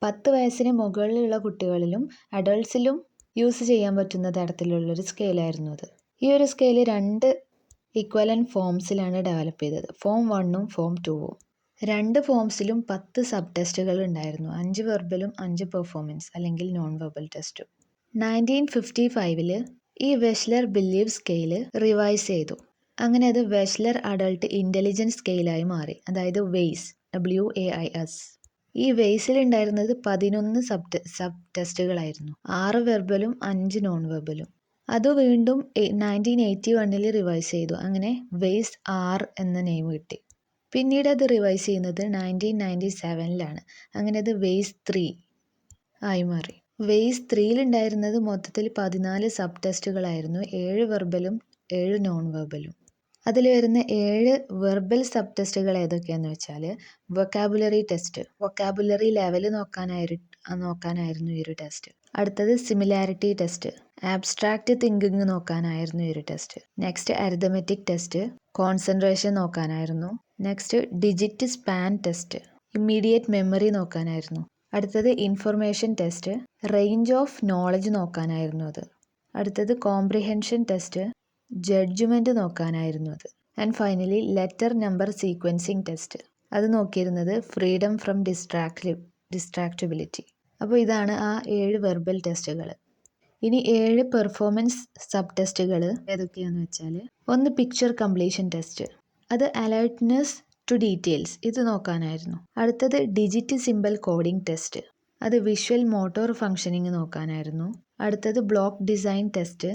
10 വയസ്സിന് മുകളിലുള്ള കുട്ടികളിലും അഡൾട്ട്സിലും യൂസ് ചെയ്യാൻ പറ്റുന്ന തരത്തിലുള്ളൊരു സ്കെയിലായിരുന്നു അത്. ഈ ഒരു സ്കെയിൽ 2 ഇക്വലൻറ്റ് ഫോംസിലാണ് ഡെവലപ്പ് ചെയ്തത്. ഫോം 1ഉം ഫോം 2ഉം. 2 ഫോംസിലും 10 സബ് ടെസ്റ്റുകൾ ഉണ്ടായിരുന്നു. 5 വെർബലും 5 പെർഫോമൻസ് അല്ലെങ്കിൽ നോൺ വെർബൽ ടെസ്റ്റും. 1955 ഈ വെഷ്ലർ ബിലീവ് സ്കെയിൽ റിവൈസ് ചെയ്തു. അങ്ങനെ അത് വെഷ്ലർ അഡൾട്ട് ഇൻ്റലിജൻസ് സ്കെയിലായി മാറി. അതായത് വെയ്സ്, WAIS. ഈ വെയ്സിൽ ഉണ്ടായിരുന്നത് 11 സബ് ടെസ്റ്റുകളായിരുന്നു. 6 വെർബലും 5 നോൺ വെർബലും. അത് വീണ്ടും 1981 റിവൈസ് ചെയ്തു. അങ്ങനെ വെയ്സ് R എന്ന നെയിം കിട്ടി. പിന്നീട് അത് റിവൈസ് ചെയ്യുന്നത് 1997 അങ്ങനെ അത് വെയ്സ് 3 ആയി മാറി. വെയ്സ് 3 ഉണ്ടായിരുന്നത് മൊത്തത്തിൽ 14 സബ് ടെസ്റ്റുകളായിരുന്നു. 7 വെർബലും 7 നോൺ വെർബലും. അതിൽ വരുന്ന 7 വെർബൽ സബ് ടെസ്റ്റുകൾ ഏതൊക്കെയാണെന്ന് വെച്ചാൽ വൊക്കാബുലറി ടെസ്റ്റ്, വൊക്കാബുലറി ലെവൽ നോക്കാനായിരുന്നു ഈ ഒരു ടെസ്റ്റ്. അടുത്തത് സിമിലാരിറ്റി ടെസ്റ്റ്, ആബ്സ്ട്രാക്റ്റ് തിങ്കിങ് നോക്കാനായിരുന്നു ഈ ഒരു test. Next arithmetic test, concentration നോക്കാനായിരുന്നു. Next digit span test, immediate memory നോക്കാനായിരുന്നു. അടുത്തത് information test, range of knowledge നോക്കാനായിരുന്നു അത്. അടുത്തത് കോംപ്രിഹെൻഷൻ ടെസ്റ്റ്, ജഡ്ജ്മെൻറ്റ് നോക്കാനായിരുന്നു അത്. And finally letter number sequencing test, അത് നോക്കിയിരുന്നത് ഫ്രീഡം ഫ്രം ഡിസ്ട്രാക്റ്റബിലിറ്റി. അപ്പോൾ ഇതാണ് ആ 7 വെർബൽ ടെസ്റ്റുകൾ. ഇനി 7 പെർഫോമൻസ് സബ് ടെസ്റ്റുകൾ ഏതൊക്കെയാണെന്ന് വെച്ചാൽ 1 പിക്ചർ കംപ്ലീഷൻ ടെസ്റ്റ്, അത് അലേർട്ട്നെസ് ടു ഡീറ്റെയിൽസ് ഇത് നോക്കാനായിരുന്നു. അടുത്തത് ഡിജിറ്റ് സിമ്പൽ കോഡിംഗ് ടെസ്റ്റ്, അത് വിഷ്വൽ മോട്ടോർ ഫങ്ഷനിങ് നോക്കാനായിരുന്നു. അടുത്തത് block design test,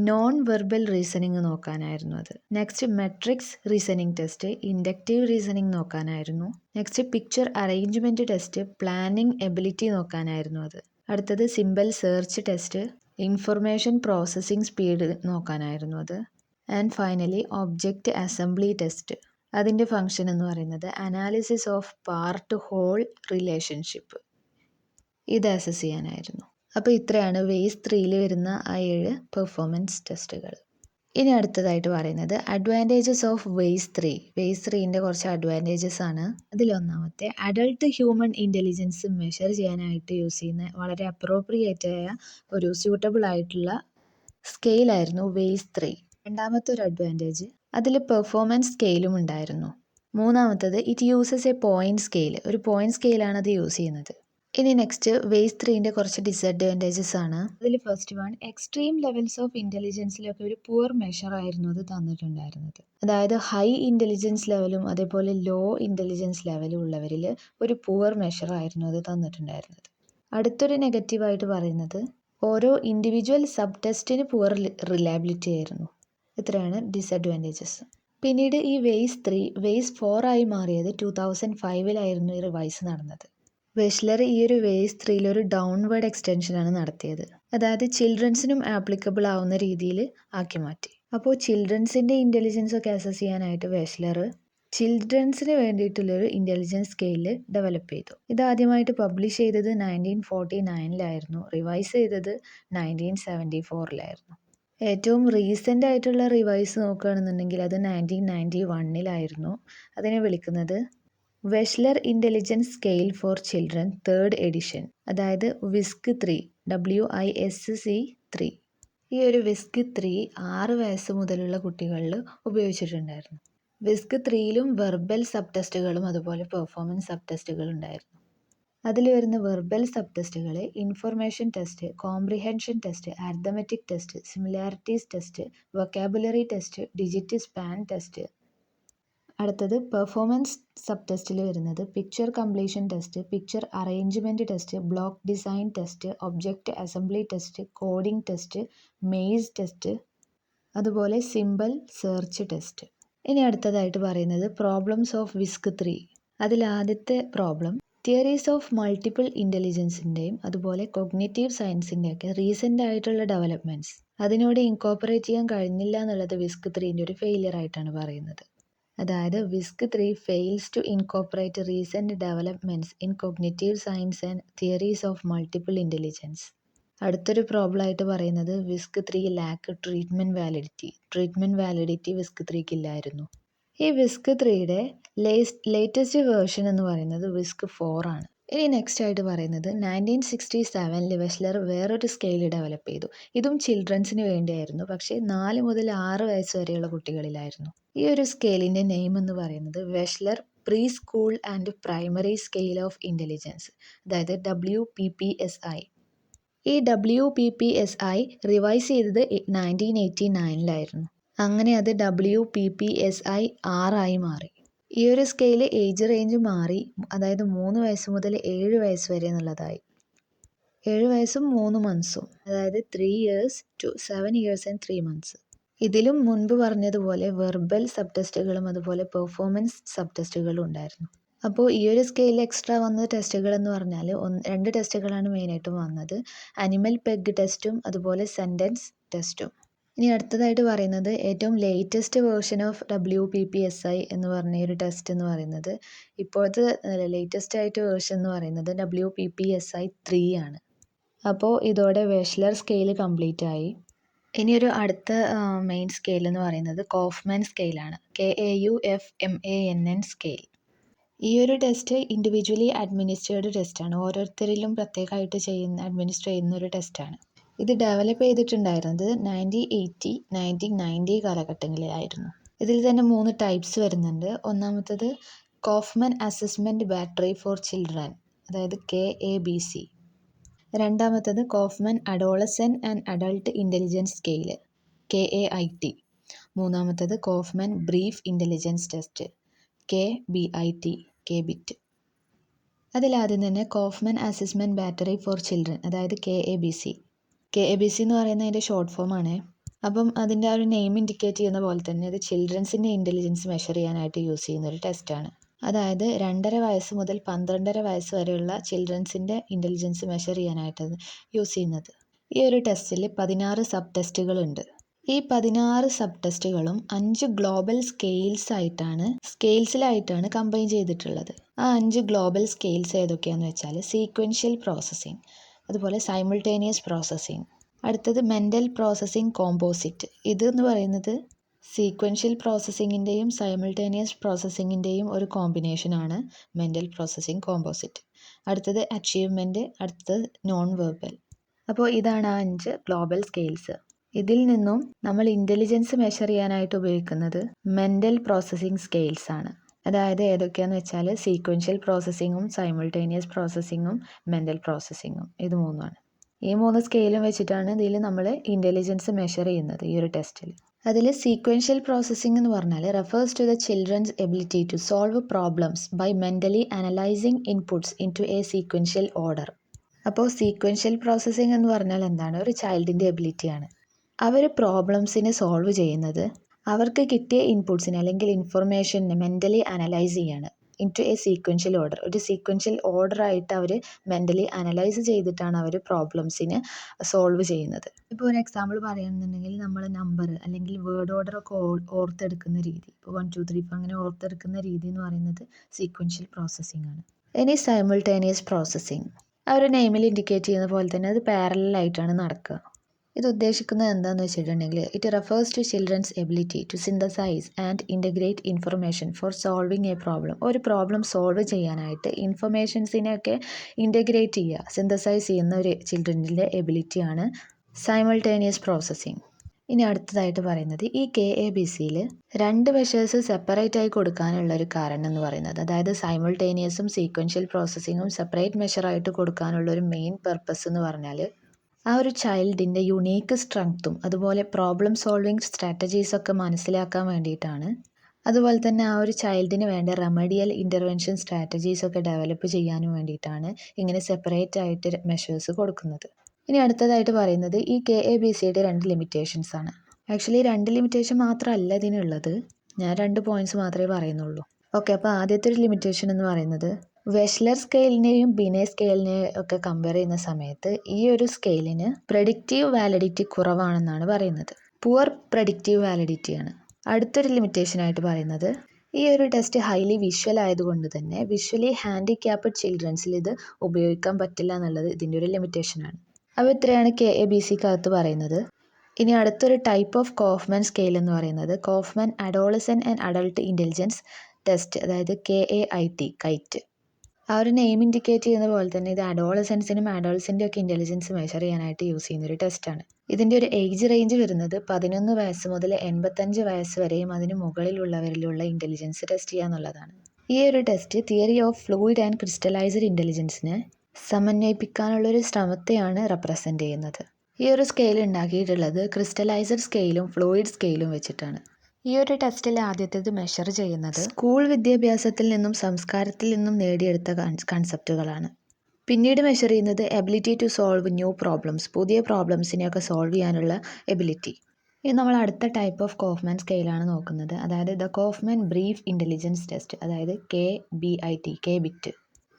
non verbal reasoning നോക്കാനായിരുന്നു അത്. Next matrix reasoning test, inductive reasoning നോക്കാനായിരുന്നു. Next picture arrangement test, planning ability നോക്കാനായിരുന്നു അത്. അടുത്തത് symbol search test, information processing speed നോക്കാനായിരുന്നു അത്. And finally object assembly test, അതിൻ്റെ ഫങ്ഷൻ എന്ന് പറയുന്നത് analysis of part whole relationship, ഇത് അസസ് ചെയ്യാനായിരുന്നു. അപ്പോൾ ഇത്രയാണ് വേസ് 3 വരുന്ന ആ 7 പെർഫോമൻസ് ടെസ്റ്റുകൾ. ഇനി അടുത്തതായിട്ട് പറയുന്നത് അഡ്വാൻറ്റേജസ് ഓഫ് വേസ് 3. വേസ് 3ൻ്റെ കുറച്ച് അഡ്വാൻറ്റേജസ് ആണ്. അതിലൊന്നാമത്തെ അഡൾട്ട് ഹ്യൂമൻ ഇൻ്റലിജൻസ് മെഷർ ചെയ്യാനായിട്ട് യൂസ് ചെയ്യുന്ന വളരെ അപ്രോപ്രിയേറ്റ് ആയ ഒരു സ്യൂട്ടബിൾ ആയിട്ടുള്ള സ്കെയിലായിരുന്നു വേസ് 3. രണ്ടാമത്തെ ഒരു അഡ്വാൻറ്റേജ് അതിൽ പെർഫോമൻസ് സ്കെയിലും ഉണ്ടായിരുന്നു. മൂന്നാമത്തത് it uses A point scale, ഒരു പോയിന്റ് സ്കെയിലാണ് അത് യൂസ് ചെയ്യുന്നത്. ഇനി നെക്സ്റ്റ് വേസ് 3ൻ്റെ കുറച്ച് ഡിസഡ്വാൻറ്റേജസ് ആണ്. അതിൽ first one, extreme levels of ഇൻ്റലിജൻസിലൊക്കെ ഒരു പുവർ മെഷർ ആയിരുന്നു അത് തന്നിട്ടുണ്ടായിരുന്നത്. അതായത് ഹൈ ഇൻ്റലിജൻസ് ലെവലും അതേപോലെ ലോ ഇൻ്റലിജൻസ് ലെവലും ഉള്ളവരിൽ ഒരു പുവർ മെഷർ ആയിരുന്നു അത് തന്നിട്ടുണ്ടായിരുന്നത്. അടുത്തൊരു നെഗറ്റീവായിട്ട് പറയുന്നത് ഓരോ ഇൻഡിവിജ്വൽ സബ് ടെസ്റ്റിന് പുവർ റിലയബിലിറ്റി ആയിരുന്നു. ഇത്രയാണ് ഡിസഡ്വാൻറ്റേജസ്. പിന്നീട് ഈ വേസ് 3 വേസ് 4 ആയി മാറിയത് 2005 ഈ റിവൈസ് നടന്നത്. വെഷ്ലർ ഈ ഒരു വേസ് 3 ഒരു ഡൗൺവേർഡ് എക്സ്റ്റൻഷനാണ് നടത്തിയത്. അതായത് ചിൽഡ്രൻസിനും ആപ്ലിക്കബിൾ ആവുന്ന രീതിയിൽ ആക്കി മാറ്റി. അപ്പോൾ ചിൽഡ്രൻസിൻ്റെ ഇൻ്റലിജൻസ് ഒക്കെ അസസ് ചെയ്യാനായിട്ട് വെഷ്ലർ ചിൽഡ്രൻസിന് വേണ്ടിയിട്ടുള്ളൊരു ഇൻ്റലിജൻസ് സ്കെയിൽ ഡെവലപ്പ് ചെയ്തു. ഇത് ആദ്യമായിട്ട് പബ്ലിഷ് ചെയ്തത് 1949 റിവൈസ് ചെയ്തത് 1974. ഏറ്റവും റീസെൻ്റ് ആയിട്ടുള്ള റിവൈസ് നോക്കുകയാണെന്നുണ്ടെങ്കിൽ അത് 1991 അതിനെ വിളിക്കുന്നത് Wechsler intelligence scale for children 3rd edition, അതായത് വിസ്ക് 3, WISC 3. ഈ ഒരു വിസ്ക് 3 6 വയസ്സ് മുതലുള്ള കുട്ടികളിൽ ഉപയോഗിച്ചിട്ടുണ്ടായിരുന്നു. വിസ്ക് 3ലും വെർബൽ സബ് ടെസ്റ്റുകളും അതുപോലെ പെർഫോമൻസ് സബ് ടെസ്റ്റുകളും ഉണ്ടായിരുന്നു. അതിൽ വരുന്ന വെർബൽ സബ് ടെസ്റ്റുകൾ information test, comprehension test, arithmetic test, similarities test, vocabulary test, digit span test. അടുത്തത് പെർഫോമൻസ് സബ് ടെസ്റ്റിൽ വരുന്നത് picture completion test, picture arrangement test, block design test, object assembly test, coding test, maze test, അതുപോലെ symbol search test. ഇനി അടുത്തതായിട്ട് പറയുന്നത് problems of whisk 3. അതിൽ ആദ്യത്തെ problem theories of multiple ഇൻ്റലിജൻസിൻ്റെയും അതുപോലെ കൊഗ്നിറ്റീവ് സയൻസിൻ്റെയൊക്കെ റീസെൻ്റ് ആയിട്ടുള്ള ഡെവലപ്മെൻറ്റ്സ് അതിനോട് ഇൻകോപ്പറേറ്റ് ചെയ്യാൻ കഴിഞ്ഞില്ല എന്നുള്ളത് വിസ്ക് 3ൻ്റെ ഒരു ഫെയിലിയർ ആയിട്ടാണ് പറയുന്നത്. അതായത് വിസ്ക് 3 fails to incorporate recent developments in cognitive science and theories of multiple intelligence. അടുത്തൊരു പ്രോബ്ലം ആയിട്ട് പറയുന്നത് വിസ്ക് 3 ലാക്ക് ട്രീറ്റ്മെൻറ്റ് വാലിഡിറ്റി വിസ്ക് 3ക്ക് ഇല്ലായിരുന്നു. ഈ വിസ്ക് 3യുടെ ലേറ്റസ്റ്റ് വേർഷൻ എന്ന് പറയുന്നത് വിസ്ക് 4 ആണ്. ഇനി നെക്സ്റ്റ് ആയിട്ട് പറയുന്നത് 1967 വെഷ്ലർ വേറൊരു സ്കെയിൽ ഡെവലപ്പ് ചെയ്തു. ഇതും ചിൽഡ്രൻസിന് വേണ്ടിയായിരുന്നു, പക്ഷേ 4 മുതൽ 6 വയസ്സ് വരെയുള്ള കുട്ടികളിലായിരുന്നു. ഈ ഒരു സ്കെയിലിൻ്റെ നെയിം എന്ന് പറയുന്നത് Wechsler pre school and primary scale of intelligence, അതായത് WPPSI. ഈ WPPSI റിവൈസ് ചെയ്തത് 1989 അങ്ങനെ അത് WPPSI 6 മാറി. ഈ ഒരു സ്കെയിൽ ഏജ് റേഞ്ച് മാറി, അതായത് 3 വയസ്സ് മുതൽ 7 വയസ്സ് വരെ എന്നുള്ളതായി. 7 വയസ്സും 3 മന്ത്സും, അതായത് 3 years to 7 years and 3 months. ഇതിലും മുൻപ് പറഞ്ഞതുപോലെ വെർബൽ സബ് ടെസ്റ്റുകളും അതുപോലെ പെർഫോമൻസ് സബ് ടെസ്റ്റുകളും ഉണ്ടായിരുന്നു. അപ്പോൾ ഈ ഒരു സ്കെയിലിൽ എക്സ്ട്രാ വന്ന ടെസ്റ്റുകൾ എന്ന് പറഞ്ഞാൽ 2 ടെസ്റ്റുകളാണ് മെയിനായിട്ടും വന്നത്. അനിമൽ പെഗ് ടെസ്റ്റും അതുപോലെ സെൻറ്റൻസ് ടെസ്റ്റും. ഇനി അടുത്തതായിട്ട് പറയുന്നത് ഏറ്റവും ലേറ്റസ്റ്റ് വേർഷൻ ഓഫ് WPPSI എന്ന് പറഞ്ഞ ഒരു ടെസ്റ്റ് എന്ന് പറയുന്നത് ഇപ്പോഴത്തെ ലേറ്റസ്റ്റ് ആയിട്ട് വേർഷൻ എന്ന് പറയുന്നത് WPPSI 3 ആണ്. അപ്പോൾ ഇതോടെ വെഷ്ലർ സ്കെയിൽ കംപ്ലീറ്റ് ആയി. ഇനിയൊരു അടുത്ത മെയിൻ സ്കെയിൽ എന്ന് പറയുന്നത് കോഫ്മാൻ സ്കെയിലാണ്, KAUFMAN സ്കെയിൽ. ഈ ഒരു ടെസ്റ്റ് ഇൻഡിവിജ്വലി അഡ്മിനിസ്ട്രേർഡ് ടെസ്റ്റാണ്, ഓരോരുത്തരിലും പ്രത്യേകമായിട്ട് അഡ്മിനിസ്റ്റർ ചെയ്യുന്ന ഒരു ടെസ്റ്റാണ്. ഇത് ഡെവലപ്പ് ചെയ്തിട്ടുണ്ടായിരുന്നത് 1980, 1990 കാലഘട്ടങ്ങളിലായിരുന്നു. ഇതിൽ തന്നെ 3 ടൈപ്സ് വരുന്നുണ്ട്. ഒന്നാമത്തത് Kaufmann assessment battery for children, അതായത് KABC. രണ്ടാമത്തത് Kaufmann adolescent and adult intelligence scale, KAIT. മൂന്നാമത്തേത് Kaufmann brief intelligence test KBIT, KBIT. അതിലാദ്യം തന്നെ Kaufmann assessment battery for children, അതായത് KABC. KABC എന്ന് പറയുന്നത് അതിൻ്റെ ഷോർട്ട് ഫോം ആണ്. അപ്പം അതിൻ്റെ ആ ഒരു നെയിം ഇൻഡിക്കേറ്റ് ചെയ്യുന്ന പോലെ തന്നെ അത് ചിൽഡ്രൻസിൻ്റെ ഇൻ്റലിജൻസ് മെഷർ ചെയ്യാനായിട്ട് യൂസ് ചെയ്യുന്ന ഒരു ടെസ്റ്റാണ്. അതായത് 2.5 വയസ്സ് മുതൽ 12.5 വയസ്സ് വരെയുള്ള ചിൽഡ്രൻസിൻ്റെ ഇൻ്റലിജൻസ് മെഷർ ചെയ്യാനായിട്ട് യൂസ് ചെയ്യുന്നത്. ഈ ഒരു ടെസ്റ്റിൽ 16 സബ് ടെസ്റ്റുകളുണ്ട്. ഈ 16 സബ് ടെസ്റ്റുകളും 5 ഗ്ലോബൽ സ്കെയിൽസിലായിട്ടാണ് കമ്പൈൻ ചെയ്തിട്ടുള്ളത്. ആ 5 ഗ്ലോബൽ സ്കെയിൽസ് ഏതൊക്കെയാണെന്ന് വെച്ചാൽ സീക്വൻഷ്യൽ പ്രോസസ്സിംഗ്, അതുപോലെ സൈമിൾട്ടേനിയസ് പ്രോസസ്സിംഗ്, അടുത്തത് മെൻ്റൽ പ്രോസസ്സിംഗ് കോമ്പോസിറ്റ്. ഇതെന്ന് പറയുന്നത് സീക്വൻഷ്യൽ പ്രോസസ്സിങ്ങിൻ്റെയും സൈമിൾട്ടേനിയസ് പ്രോസസ്സിങ്ങിൻ്റെയും ഒരു കോമ്പിനേഷനാണ് മെൻ്റൽ പ്രോസസ്സിംഗ് കോമ്പോസിറ്റ്. അടുത്തത് അച്ചീവ്മെൻറ്റ്, അടുത്തത് നോൺ വെർബൽ. അപ്പോൾ ഇതാണ് ആ 5 ഗ്ലോബൽ സ്കെയിൽസ്. ഇതിൽ നിന്നും നമ്മൾ ഇൻ്റലിജൻസ് മെഷർ ചെയ്യാനായിട്ട് ഉപയോഗിക്കുന്നത് മെൻ്റൽ പ്രോസസ്സിംഗ് സ്കെയിൽസ് ആണ്. അതായത് ഏതൊക്കെയാണെന്ന് വെച്ചാൽ സീക്വൻഷ്യൽ പ്രോസസ്സിങ്ങും സൈമിൾട്ടേനിയസ് പ്രോസസ്സിങ്ങും മെൻ്റൽ പ്രോസസ്സിങ്ങും, ഇത് മൂന്നുമാണ്. ഈ 3 സ്കെയിലും വെച്ചിട്ടാണ് ഇതിൽ നമ്മൾ ഇൻ്റലിജൻസ് മെഷർ ചെയ്യുന്നത് ഈ ഒരു ടെസ്റ്റിൽ. അതിൽ സീക്വൻഷ്യൽ പ്രോസസ്സിംഗ് എന്ന് പറഞ്ഞാൽ refers to the children's ability to solve problems by mentally analysing inputs into a sequential order. അപ്പോൾ സീക്വൻഷ്യൽ പ്രോസസ്സിംഗ് എന്ന് പറഞ്ഞാൽ എന്താണ്? ഒരു ചൈൽഡിൻ്റെ എബിലിറ്റിയാണ്. അവർ പ്രോബ്ലംസിനെ സോൾവ് ചെയ്യുന്നത് അവർക്ക് കിട്ടിയ ഇൻപുട്സിനെ അല്ലെങ്കിൽ ഇൻഫർമേഷനെ മെൻ്റലി അനലൈസ് ചെയ്യാണ് into a sequential order. ഒരു സീക്വൻഷ്യൽ ഓർഡറായിട്ട് അവർ മെൻ്റലി അനലൈസ് ചെയ്തിട്ടാണ് അവർ പ്രോബ്ലംസിനെ സോൾവ് ചെയ്യുന്നത്. ഇപ്പോൾ ഒരു എക്സാമ്പിൾ പറയുകയാണെന്നുണ്ടെങ്കിൽ നമ്മൾ നമ്പർ അല്ലെങ്കിൽ വേർഡ് ഓർഡറൊക്കെ ഓർത്തെടുക്കുന്ന രീതി, ഇപ്പോൾ 1 2 3 4 അങ്ങനെ ഓർത്തെടുക്കുന്ന രീതി എന്ന് പറയുന്നത് സീക്വൻഷ്യൽ പ്രോസസ്സിംഗ് ആണ്. ഇനി സൈമിൾട്ടേനിയസ് പ്രോസസ്സിംഗ്, ആ ഒരു നെയിമിൽ ഇൻഡിക്കേറ്റ് ചെയ്യുന്ന പോലെ തന്നെ അത് പാരലലായിട്ടാണ് നടക്കുക. ഇത് ഉദ്ദേശിക്കുന്നത് എന്താണെന്ന് വെച്ചിട്ടുണ്ടെങ്കിൽ it refers to children's ability to synthesise and integrate information for solving a problem. ഒരു പ്രോബ്ലം സോൾവ് ചെയ്യാനായിട്ട് ഇൻഫർമേഷൻസിനെയൊക്കെ ഇൻ്റഗ്രേറ്റ് ചെയ്യുക, സിന്തസൈസ് ചെയ്യുന്ന ഒരു ചിൽഡ്രൻ്റെ എബിലിറ്റിയാണ് സൈമിൾട്ടേനിയസ് പ്രോസസ്സിംഗ്. ഇനി അടുത്തതായിട്ട് പറയുന്നത് ഈ KABCയിൽ 2 മെഷേഴ്സ് സെപ്പറേറ്റ് ആയി കൊടുക്കാനുള്ള ഒരു കാരണം എന്ന് പറയുന്നത്, അതായത് സൈമിൾട്ടേനിയസും സീക്വൻഷ്യൽ പ്രോസസ്സിങ്ങും സെപ്പറേറ്റ് മെഷറായിട്ട് കൊടുക്കാനുള്ള ഒരു മെയിൻ പർപ്പസ് എന്ന് പറഞ്ഞാൽ ആ ഒരു ചൈൽഡിൻ്റെ യുണീക്ക് സ്ട്രെങ്ത്തും അതുപോലെ പ്രോബ്ലം സോൾവിങ് സ്ട്രാറ്റജീസൊക്കെ മനസ്സിലാക്കാൻ വേണ്ടിയിട്ടാണ്. അതുപോലെ തന്നെ ആ ഒരു ചൈൽഡിന് വേണ്ട റെമഡിയൽ ഇൻ്റർവെൻഷൻ സ്ട്രാറ്റജീസൊക്കെ ഡെവലപ്പ് ചെയ്യാനും വേണ്ടിയിട്ടാണ് ഇങ്ങനെ സെപ്പറേറ്റ് ആയിട്ട് മെഷേഴ്സ് കൊടുക്കുന്നത്. ഇനി അടുത്തതായിട്ട് പറയുന്നത് ഈ KABCയുടെ 2 ലിമിറ്റേഷൻസ് ആണ്. ആക്ച്വലി 2 ലിമിറ്റേഷൻ മാത്രമല്ല ഇതിനുള്ളത്, ഞാൻ 2 പോയിൻറ്റ്സ് മാത്രമേ പറയുന്നുള്ളൂ. ഓക്കെ, അപ്പോൾ ആദ്യത്തെ ഒരു ലിമിറ്റേഷൻ എന്ന് പറയുന്നത് വെഷ്ലർ സ്കെയിലിനെയും ബിനെ സ്കെയിലിനെയും ഒക്കെ കമ്പയർ ചെയ്യുന്ന സമയത്ത് ഈ ഒരു സ്കെയിലിന് പ്രെഡിക്റ്റീവ് വാലിഡിറ്റി കുറവാണെന്നാണ് പറയുന്നത്. പുവർ പ്രെഡിക്റ്റീവ് വാലിഡിറ്റിയാണ്. അടുത്തൊരു ലിമിറ്റേഷനായിട്ട് പറയുന്നത് ഈ ഒരു ടെസ്റ്റ് ഹൈലി വിഷ്വൽ ആയതുകൊണ്ട് തന്നെ വിഷ്വലി ഹാൻഡിക്യാപ്ഡ് ചിൽഡ്രൻസിൽ ഇത് ഉപയോഗിക്കാൻ പറ്റില്ല എന്നുള്ളത് ഇതിൻ്റെ ഒരു ലിമിറ്റേഷനാണ്. അപ്പോൾ ഇത്രയാണ് KABCക്കകത്ത് പറയുന്നത്. ഇനി അടുത്തൊരു ടൈപ്പ് ഓഫ് കോഫ്മാൻ സ്കെയിൽ എന്ന് പറയുന്നത് Kaufmann adolescent and adult intelligence test, അതായത് KAIT, കൈറ്റ്. ആ ഒരു നെയിം ഇൻഡിക്കേറ്റ് ചെയ്യുന്ന പോലെ തന്നെ ഇത് അഡോളസെൻസിനും അഡൾട്ട്സിൻ്റെ ഒക്കെ ഇൻ്റലിജൻസ് മെഷർ ചെയ്യാനായിട്ട് യൂസ് ചെയ്യുന്നൊരു ടെസ്റ്റാണ്. ഇതിൻ്റെ ഒരു ഏജ് റേഞ്ച് വരുന്നത് 11 വയസ്സ് മുതൽ 85 വയസ്സ് വരെയും അതിന് മുകളിലുള്ളവരിലുള്ള ഇൻ്റലിജൻസ് ടെസ്റ്റ് ചെയ്യുക എന്നുള്ളതാണ്. ഈ ഒരു test theory of fluid and crystallised ഇൻ്റലിജൻസിനെ സമന്വയിപ്പിക്കാനുള്ളൊരു ശ്രമത്തെയാണ് റെപ്രസെൻ്റ് ചെയ്യുന്നത്. ഈ ഒരു സ്കെയിൽ ഉണ്ടാക്കിയിട്ടുള്ളത് ക്രിസ്റ്റലൈസ്ഡ് സ്കെയിലും ഫ്ലൂയിഡ് സ്കെയിലും വെച്ചിട്ടാണ്. ഈ ഒരു ടെസ്റ്റിൽ ആദ്യത്തേത് മെഷർ ചെയ്യുന്നത് സ്കൂൾ വിദ്യാഭ്യാസത്തിൽ നിന്നും സംസ്കാരത്തിൽ നിന്നും നേടിയെടുത്ത കൺസെപ്റ്റുകളാണ്. പിന്നീട് മെഷർ ചെയ്യുന്നത് ability to solve new problems, പുതിയ പ്രോബ്ലംസിനെയൊക്കെ സോൾവ് ചെയ്യാനുള്ള എബിലിറ്റി. ഇനി നമ്മൾ അടുത്ത ടൈപ്പ് ഓഫ് കോഫ്മാൻ സ്കെയിലാണ് നോക്കുന്നത്, അതായത് the Kaufman brief intelligence test, അതായത് KBIT, KBIT.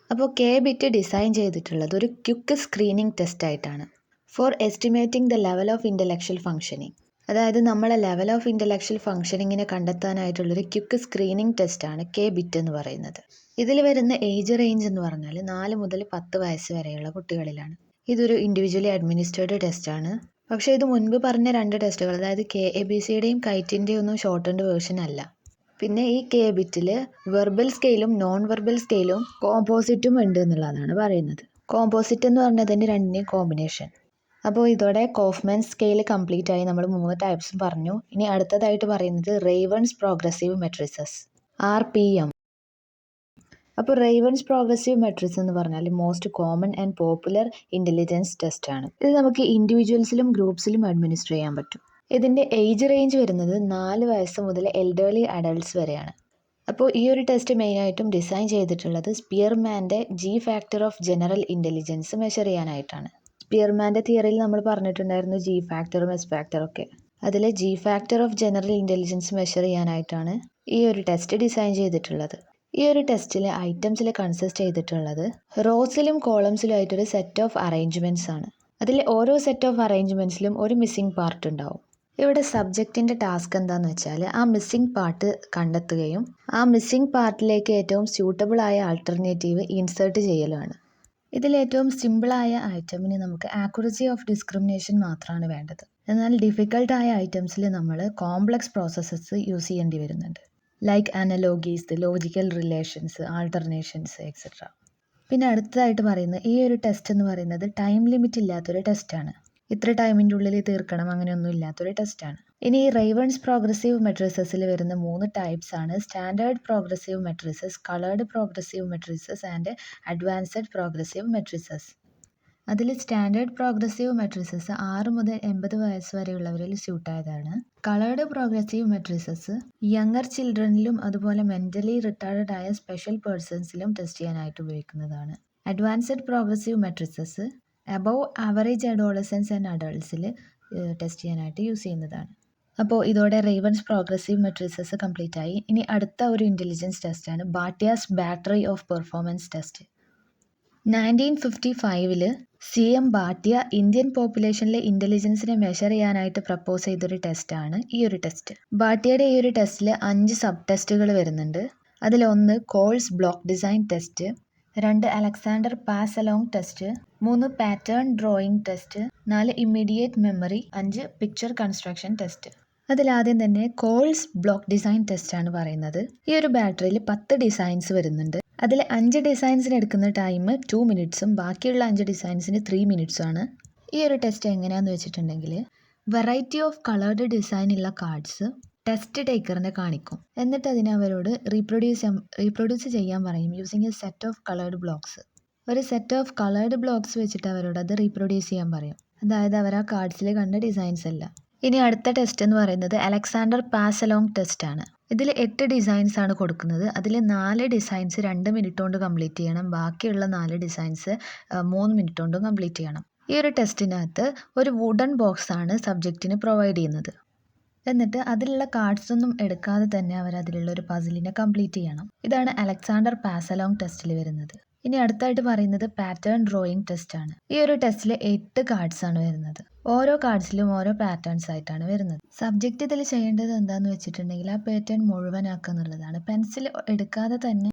അപ്പോൾ KBIT ഡിസൈൻ ചെയ്തിട്ടുള്ളത് ഒരു ക്വിക്ക് സ്ക്രീനിങ് ടെസ്റ്റ് ആയിട്ടാണ് for estimating the level of intellectual functioning. അതായത് നമ്മളെ ലെവൽ ഓഫ് ഇൻ്റലക്ച്വൽ ഫങ്ഷനിങ്ങിനെ കണ്ടെത്താനായിട്ടുള്ളൊരു ക്വിക്ക് സ്ക്രീനിങ് ടെസ്റ്റാണ് KBIT എന്ന് പറയുന്നത്. ഇതിൽ വരുന്ന ഏജ് റേഞ്ച് എന്ന് പറഞ്ഞാൽ 4 മുതൽ 10 വയസ്സ് വരെയുള്ള കുട്ടികളിലാണ്. ഇതൊരു ഇൻഡിവിജ്വലി അഡ്മിനിസ്ട്രേഡ് ടെസ്റ്റാണ്. പക്ഷേ ഇത് മുൻപ് പറഞ്ഞ 2 ടെസ്റ്റുകൾ, അതായത് KABCയുടെയും കൈറ്റിൻ്റെയും ഒന്നും ഷോർട്ടൻഡ് വേർഷൻ അല്ല. പിന്നെ ഈ KBITൽ വെർബൽ സ്കെയിലും നോൺ വെർബൽ സ്കെയിലും കോമ്പോസിറ്റും ഉണ്ട് എന്നുള്ളതാണ് പറയുന്നത്. കോമ്പോസിറ്റ് എന്ന് പറഞ്ഞതിൻ്റെ 2ൻ്റെയും കോമ്പിനേഷൻ. അപ്പോൾ ഇതോടെ കോഫ്മാൻ സ്കെയിൽ കംപ്ലീറ്റ് ആയി. നമ്മൾ 3 ടൈപ്സും പറഞ്ഞു. ഇനി അടുത്തതായിട്ട് പറയുന്നത് റേവൺസ് പ്രോഗ്രസീവ് മെട്രിസസ്, RPM. അപ്പോൾ റേവൺസ് പ്രോഗ്രസീവ് മെട്രിക്സ് എന്ന് പറഞ്ഞാൽ most common and popular intelligence test ആണ്. ഇത് നമുക്ക് ഇൻഡിവിജ്വൽസിലും ഗ്രൂപ്പ്സിലും അഡ്മിനിസ്റ്റർ ചെയ്യാൻ പറ്റും. ഇതിൻ്റെ ഏജ് റേഞ്ച് വരുന്നത് 4 വയസ്സ് മുതൽ എൽഡർലി അഡൾട്ട്സ് വരെയാണ്. അപ്പോൾ ഈ ഒരു ടെസ്റ്റ് മെയിനായിട്ടും ഡിസൈൻ ചെയ്തിട്ടുള്ളത് സ്പിയർമാൻ്റെ G factor of general intelligence measure ചെയ്യാനായിട്ടാണ്. സ്പിയർമാൻ്റെ തിയറിയിൽ നമ്മൾ പറഞ്ഞിട്ടുണ്ടായിരുന്നു ജി ഫാക്ടറും എസ് ഫാക്ടറും ഒക്കെ. അതിൽ G factor of general intelligence measure ചെയ്യാനായിട്ടാണ് ഈ ഒരു ടെസ്റ്റ് ഡിസൈൻ ചെയ്തിട്ടുള്ളത്. ഈ ഒരു ടെസ്റ്റിൽ ഐറ്റംസിൽ കൺസിസ്റ്റ് ചെയ്തിട്ടുള്ളത് റോസിലും കോളംസിലും ആയിട്ടൊരു സെറ്റ് ഓഫ് അറേഞ്ച്മെൻറ്റ്സ് ആണ്. അതിൽ ഓരോ സെറ്റ് ഓഫ് അറേഞ്ച്മെൻറ്റ്സിലും ഒരു മിസ്സിംഗ് പാർട്ട് ഉണ്ടാവും. ഇവിടെ സബ്ജക്റ്റിൻ്റെ ടാസ്ക് എന്താണെന്ന് വെച്ചാൽ ആ മിസ്സിംഗ് പാർട്ട് കണ്ടെത്തുകയും ആ മിസ്സിംഗ് പാർട്ടിലേക്ക് ഏറ്റവും സ്യൂട്ടബിൾ ആയ ആൾട്ടർനേറ്റീവ് ഇൻസേർട്ട് ചെയ്യലുമാണ്. ഇതിലേറ്റവും സിമ്പിളായ ഐറ്റമിന് നമുക്ക് ആക്യുറസി ഓഫ് ഡിസ്ക്രിമിനേഷൻ മാത്രമാണ് വേണ്ടത്. എന്നാൽ ഡിഫിക്കൽട്ടായ ഐറ്റംസിൽ നമ്മൾ കോംപ്ലക്സ് പ്രോസസ്സസ് യൂസ് ചെയ്യേണ്ടി വരുന്നുണ്ട്. Like analogies, logical relations, alternations et cetera. പിന്നെ അടുത്തതായിട്ട് പറയുന്നത് ഈ ഒരു ടെസ്റ്റ് എന്ന് പറയുന്നത് ടൈം ലിമിറ്റ് ഇല്ലാത്തൊരു ടെസ്റ്റാണ്. ഇത്ര ടൈമിൻ്റെ ഉള്ളിൽ തീർക്കണം അങ്ങനെയൊന്നും ഇല്ലാത്തൊരു ടെസ്റ്റാണ്. ഇനി ഈ റേവൺസ് പ്രോഗ്രസീവ് മെട്രിസസിൽ വരുന്ന 3 ടൈപ്സ് ആണ് standard progressive matrices, coloured progressive matrices and advanced progressive matrices. അതിൽ സ്റ്റാൻഡേർഡ് പ്രോഗ്രസീവ് മെട്രിസസ് 6 മുതൽ 80 വയസ്സ് വരെയുള്ളവരിൽ സ്യൂട്ടായതാണ്. കളേർഡ് പ്രോഗ്രസീവ് മെട്രിസസ് യങ്ങർ ചിൽഡ്രനിലും അതുപോലെ മെൻ്റലി റിട്ടാർഡഡ് ആയ സ്പെഷ്യൽ പേഴ്സൺസിലും ടെസ്റ്റ് ചെയ്യാനായിട്ട് ഉപയോഗിക്കുന്നതാണ്. Advanced progressive matrices above average adolescence and അഡൾട്ട്സിൽ ടെസ്റ്റ് ചെയ്യാനായിട്ട് യൂസ് ചെയ്യുന്നതാണ്. അപ്പോൾ ഇതോടെ റേവൺസ് പ്രോഗ്രസീവ് മെട്രിസസ് കംപ്ലീറ്റ് ആയി. ഇനി അടുത്ത ഒരു ഇൻ്റലിജൻസ് ടെസ്റ്റാണ് Bhatia's battery of performance test. 1955 CM Bhatia Indian പോപ്പുലേഷനിലെ ഇൻ്റലിജൻസിനെ മെഷർ ചെയ്യാനായിട്ട് പ്രപ്പോസ് ചെയ്തൊരു ടെസ്റ്റാണ് ഈ ഒരു ടെസ്റ്റ്. ബാട്ടിയയുടെ ഈ ഒരു ടെസ്റ്റിൽ 5 സബ് ടെസ്റ്റുകൾ വരുന്നുണ്ട്. അതിലൊന്ന് Kohs block design test, 2 Alexander pass along test, 3 pattern drawing test, 4 immediate memory, 5 picture construction test. അതിലാദ്യം തന്നെ കോഴ്സ് ബ്ലോക്ക് ഡിസൈൻ ടെസ്റ്റ് ആണ് പറയുന്നത്. ഈ ഒരു ബാറ്ററിയിൽ 10 ഡിസൈൻസ് വരുന്നുണ്ട്. അതിൽ 5 ഡിസൈൻസിന് എടുക്കുന്ന ടൈം 2 മിനിറ്റ്സും ബാക്കിയുള്ള 5 ഡിസൈൻസിന് 3 മിനിറ്റ്സും ആണ്. ഈ ഒരു ടെസ്റ്റ് എങ്ങനെയാണെന്ന് വെച്ചിട്ടുണ്ടെങ്കിൽ വെറൈറ്റി ഓഫ് കളേർഡ് ഡിസൈനുള്ള കാർഡ്സ് ടെസ്റ്റ് ടേക്കറിനെ കാണിക്കും. എന്നിട്ട് അതിനെ അവരോട് റീപ്രൊഡ്യൂസ് ചെയ്യാൻ പറയും using a set of coloured blocks. ഒരു സെറ്റ് ഓഫ് കളേർഡ് ബ്ലോക്സ് വെച്ചിട്ട് അവരോട് അത് റീപ്രൊഡ്യൂസ് ചെയ്യാൻ പറയും. അതായത് അവർ ആ കാർഡ്സിൽ കണ്ട ഡിസൈൻസ് അല്ല. ഇനി അടുത്ത ടെസ്റ്റ് എന്ന് പറയുന്നത് അലക്സാണ്ടർ പാസ് അലോങ് ടെസ്റ്റ് ആണ്. ഇതിൽ 8 ഡിസൈൻസ് ആണ് കൊടുക്കുന്നത്. അതിൽ 4 ഡിസൈൻസ് 2 മിനിറ്റ് കൊണ്ട് കംപ്ലീറ്റ് ചെയ്യണം. ബാക്കിയുള്ള 4 ഡിസൈൻസ് 3 മിനിറ്റ് കൊണ്ട് കംപ്ലീറ്റ് ചെയ്യണം. ഈ ഒരു ടെസ്റ്റിനകത്ത് ഒരു വുഡൻ ബോക്സ് ആണ് സബ്ജക്റ്റിന് പ്രൊവൈഡ് ചെയ്യുന്നത്. എന്നിട്ട് അതിലുള്ള കാർഡ്സ് ഒന്നും എടുക്കാതെ തന്നെ അവർ അതിലുള്ള ഒരു പസിലിനെ കംപ്ലീറ്റ് ചെയ്യണം. ഇതാണ് അലക്സാണ്ടർ പാസ് അലോങ് ടെസ്റ്റിൽ വരുന്നത്. ഇനി അടുത്തായിട്ട് പറയുന്നത് പാറ്റേൺ ഡ്രോയിങ് ടെസ്റ്റ് ആണ്. ഈ ഒരു ടെസ്റ്റിൽ 8 കാർഡ്സ് ആണ് വരുന്നത്. ഓരോ കാർഡ്സിലും ഓരോ പാറ്റേൺസ് ആയിട്ടാണ് വരുന്നത്. സബ്ജക്റ്റ് ഇതിൽ ചെയ്യേണ്ടത് എന്താണെന്ന് വെച്ചിട്ടുണ്ടെങ്കിൽ ആ പാറ്റേൺ മുഴുവനാക്കുക എന്നുള്ളതാണ്. പെൻസിൽ എടുക്കാതെ തന്നെ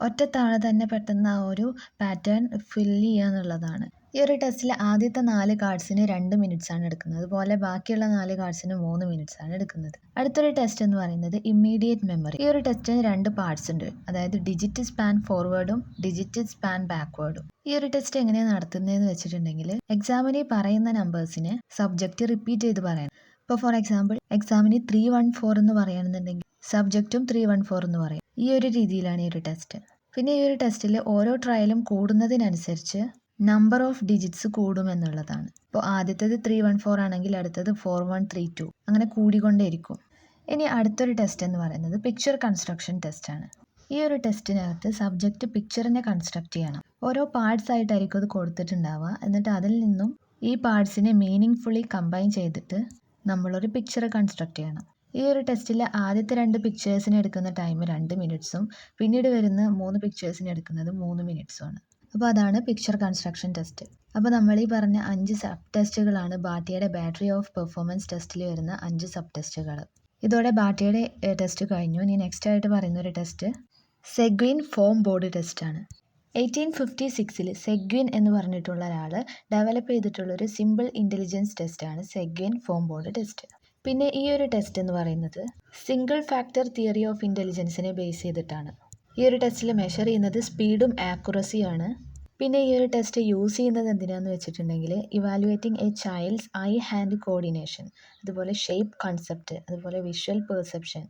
ഒറ്റത്താഴെ തന്നെ പെട്ടെന്ന് ആ ഒരു പാറ്റേൺ ഫില്ല് ചെയ്യുക എന്നുള്ളതാണ്. ഈ ഒരു ടെസ്റ്റിൽ ആദ്യത്തെ 4 കാർഡ്സിന് 2 മിനിറ്റ്സ് ആണ് എടുക്കുന്നത്. അതുപോലെ ബാക്കിയുള്ള 4 കാർഡ്സിന് 3 മിനിറ്റ്സ് ആണ് എടുക്കുന്നത്. അടുത്തൊരു ടെസ്റ്റ് എന്ന് പറയുന്നത് ഇമ്മീഡിയറ്റ് മെമ്മറി. ഈ ഒരു ടെസ്റ്റിന് 2 പാർട്സ് ഉണ്ട്. അതായത് ഡിജിറ്റ് സ്പാൻ ഫോർവേഡും ഡിജിറ്റ് സ്പാൻ ബാക്ക്വേർഡും. ഈ ഒരു ടെസ്റ്റ് എങ്ങനെയാണ് നടത്തുന്നതെന്ന് വെച്ചിട്ടുണ്ടെങ്കിൽ എക്സാമിന് പറയുന്ന നമ്പേഴ്സിനെ സബ്ജക്റ്റ് റിപ്പീറ്റ് ചെയ്ത് പറയണം. ഇപ്പോൾ ഫോർ എക്സാമ്പിൾ എക്സാമിന് 314 എന്ന് പറയുകയാണെന്നുണ്ടെങ്കിൽ സബ്ജക്റ്റും 314 എന്ന് പറയും. ഈ ഒരു രീതിയിലാണ് ഈ ഒരു ടെസ്റ്റ്. പിന്നെ ഈ ഒരു ടെസ്റ്റിൽ ഓരോ ട്രയലും കൂടുന്നതിനനുസരിച്ച് നമ്പർ ഓഫ് ഡിജിറ്റ്സ് കൂടുമെന്നുള്ളതാണ്. ഇപ്പോൾ ആദ്യത്തേത് 314 ആണെങ്കിൽ അടുത്തത് 4132 അങ്ങനെ കൂടിക്കൊണ്ടേയിരിക്കും. ഇനി അടുത്തൊരു ടെസ്റ്റ് എന്ന് പറയുന്നത് പിക്ചർ കൺസ്ട്രക്ഷൻ ടെസ്റ്റ് ആണ്. ഈ ഒരു ടെസ്റ്റിനകത്ത് സബ്ജക്റ്റ് പിക്ചറിനെ കൺസ്ട്രക്ട് ചെയ്യണം. ഓരോ പാർട്സ് ആയിട്ടായിരിക്കും അത് കൊടുത്തിട്ടുണ്ടാവുക. എന്നിട്ട് അതിൽ നിന്നും ഈ പാർട്സിനെ മീനിങ് ഫുള്ളി കമ്പൈൻ ചെയ്തിട്ട് നമ്മളൊരു പിക്ചർ കൺസ്ട്രക്ട് ചെയ്യണം. ഈ ഒരു ടെസ്റ്റിൽ ആദ്യത്തെ 2 പിക്ചേഴ്സിന് എടുക്കുന്ന ടൈം 2 മിനിറ്റ്സും പിന്നീട് വരുന്ന 3 പിക്ചേഴ്സിന് എടുക്കുന്നത് 3 മിനിറ്റ്സും ആണ്. അപ്പോൾ അതാണ് പിക്ചർ കൺസ്ട്രക്ഷൻ ടെസ്റ്റ്. അപ്പോൾ നമ്മൾ ഈ പറഞ്ഞ 5 സബ് ടെസ്റ്റുകളാണ് ബാട്ടിയയുടെ ബാറ്ററി ഓഫ് പെർഫോമൻസ് ടെസ്റ്റിൽ വരുന്ന 5 സബ് ടെസ്റ്റുകൾ. ഇതോടെ ബാട്ടിയയുടെ ടെസ്റ്റ് കഴിഞ്ഞു. ഇനി നെക്സ്റ്റ് ആയിട്ട് പറയുന്ന ഒരു ടെസ്റ്റ് സെഗ്വിൻ ഫോം ബോർഡ് ടെസ്റ്റ് ആണ്. 1856 സെഗ്വിൻ എന്ന് പറഞ്ഞിട്ടുള്ള ഒരാൾ ഡെവലപ്പ് ചെയ്തിട്ടുള്ളൊരു സിമ്പിൾ ഇൻ്റലിജൻസ് ടെസ്റ്റാണ് സെഗ്വിൻ ഫോം ബോർഡ് ടെസ്റ്റ്. പിന്നെ ഈ ഒരു ടെസ്റ്റ് എന്ന് പറയുന്നത് സിംഗിൾ ഫാക്ടർ തിയറി ഓഫ് ഇൻ്റലിജൻസിനെ ബേസ് ചെയ്തിട്ടാണ്. ഈ ഒരു ടെസ്റ്റിൽ മെഷർ ചെയ്യുന്നത് സ്പീഡും ആക്യുറസിയാണ്. പിന്നെ ഈ ഒരു ടെസ്റ്റ് യൂസ് ചെയ്യുന്നത് എന്തിനാന്ന് വെച്ചിട്ടുണ്ടെങ്കിൽ evaluating a child's eye hand coordination, അതുപോലെ ഷേപ്പ് കൺസെപ്റ്റ്, അതുപോലെ visual perception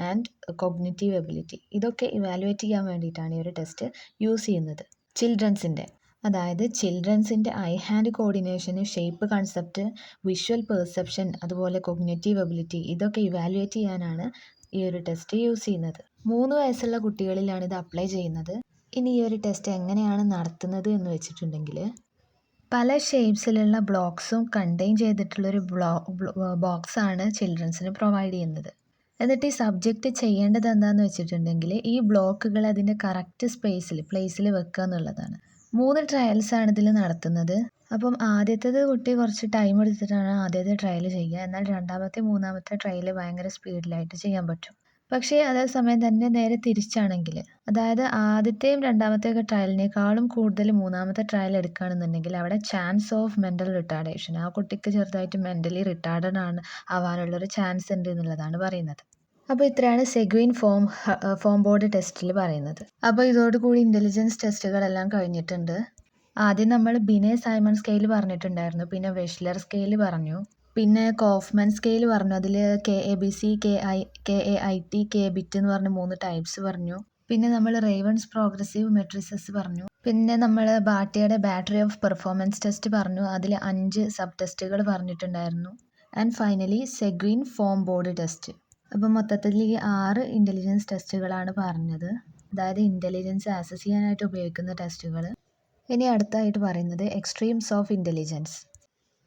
and cognitive ability, ഇതൊക്കെ ഇവാലുവേറ്റ് ചെയ്യാൻ വേണ്ടിയിട്ടാണ് ഈ ഒരു ടെസ്റ്റ് യൂസ് ചെയ്യുന്നത് ചിൽഡ്രൻസിൻ്റെ. അതായത് ചിൽഡ്രൻസിൻ്റെ ഐ ഹാൻഡ് കോർഡിനേഷന്, ഷേപ്പ് കൺസെപ്റ്റ്, വിഷ്വൽ പെർസെപ്ഷൻ, അതുപോലെ കൊഗ്നേറ്റീവ് എബിലിറ്റി ഇതൊക്കെ ഇവാലുവേറ്റ് ചെയ്യാനാണ് ഈ ഒരു ടെസ്റ്റ് യൂസ് ചെയ്യുന്നത്. 3 വയസ്സുള്ള കുട്ടികളിലാണ് ഇത് അപ്ലൈ ചെയ്യുന്നത്. ഇനി ഈ ഒരു ടെസ്റ്റ് എങ്ങനെയാണ് നടത്തുന്നത് എന്ന് വെച്ചിട്ടുണ്ടെങ്കിൽ, പല ഷേപ്സിലുള്ള ബ്ലോക്സും കണ്ടെയ്ൻ ചെയ്തിട്ടുള്ളൊരു ബോക്സാണ് ചിൽഡ്രൻസിന് പ്രൊവൈഡ് ചെയ്യുന്നത്. എന്നിട്ട് ഈ സബ്ജക്റ്റ് ചെയ്യേണ്ടത് എന്താണെന്ന് വെച്ചിട്ടുണ്ടെങ്കിൽ, ഈ ബ്ലോക്കുകൾ അതിൻ്റെ കറക്റ്റ് പ്ലേസിൽ വെക്കുക എന്നുള്ളതാണ്. 3 ട്രയൽസാണ് ഇതിൽ നടത്തുന്നത്. അപ്പം ആദ്യത്തേത് കുട്ടി കുറച്ച് ടൈം എടുത്തിട്ടാണ് ആദ്യത്തെ ട്രയൽ ചെയ്യുക. എന്നാൽ രണ്ടാമത്തെ 3ാമത്തെ ട്രയൽ ഭയങ്കര സ്പീഡിലായിട്ട് ചെയ്യാൻ പറ്റും. പക്ഷേ അതേ സമയം തന്നെ നേരെ തിരിച്ചാണെങ്കിൽ, അതായത് ആദ്യത്തെയും രണ്ടാമത്തെയൊക്കെ ട്രയലിനേക്കാളും കൂടുതൽ 3ാമത്തെ ട്രയൽ എടുക്കുകയാണെന്നുണ്ടെങ്കിൽ അവിടെ ചാൻസ് ഓഫ് മെൻ്റൽ റിട്ടാർഡേഷൻ, ആ കുട്ടിക്ക് ചെറുതായിട്ട് മെൻ്റലി റിട്ടാർഡഡ് ആവാനുള്ളൊരു ചാൻസ് ഉണ്ട് എന്നുള്ളതാണ് പറയുന്നത്. അപ്പോൾ ഇത്രയാണ് സെഗ്വിൻ ഫോം ബോർഡ് ടെസ്റ്റിൽ പറയുന്നത്. അപ്പോൾ ഇതോടുകൂടി ഇൻ്റലിജൻസ് ടെസ്റ്റുകളെല്ലാം കഴിഞ്ഞിട്ടുണ്ട്. ആദ്യം നമ്മൾ ബിനെ സൈമൺ സ്കെയിൽ പറഞ്ഞിട്ടുണ്ടായിരുന്നു, പിന്നെ വെഷ്ലർ സ്കെയിൽ പറഞ്ഞു, പിന്നെ കോഫ്മാൻ സ്കെയിൽ പറഞ്ഞു. അതിൽ KABC, KAIT, KBIT എന്ന് പറഞ്ഞ 3 ടൈപ്സ് പറഞ്ഞു. പിന്നെ നമ്മൾ റേവൺസ് പ്രോഗ്രസീവ് മെട്രിസസ് പറഞ്ഞു. പിന്നെ നമ്മൾ ബാട്ടിയുടെ ബാറ്ററി ഓഫ് പെർഫോമൻസ് ടെസ്റ്റ് പറഞ്ഞു. അതിൽ 5 സബ് ടെസ്റ്റുകൾ പറഞ്ഞിട്ടുണ്ടായിരുന്നു. And finally Seguin form board test. അപ്പം മൊത്തത്തിൽ ഈ 6 ഇൻ്റലിജൻസ് ടെസ്റ്റുകളാണ് പറഞ്ഞത്, അതായത് ഇൻ്റലിജൻസ് അസസ് ചെയ്യാനായിട്ട് ഉപയോഗിക്കുന്ന ടെസ്റ്റുകൾ. ഇനി അടുത്തായിട്ട് പറയുന്നത് extremes of intelligence.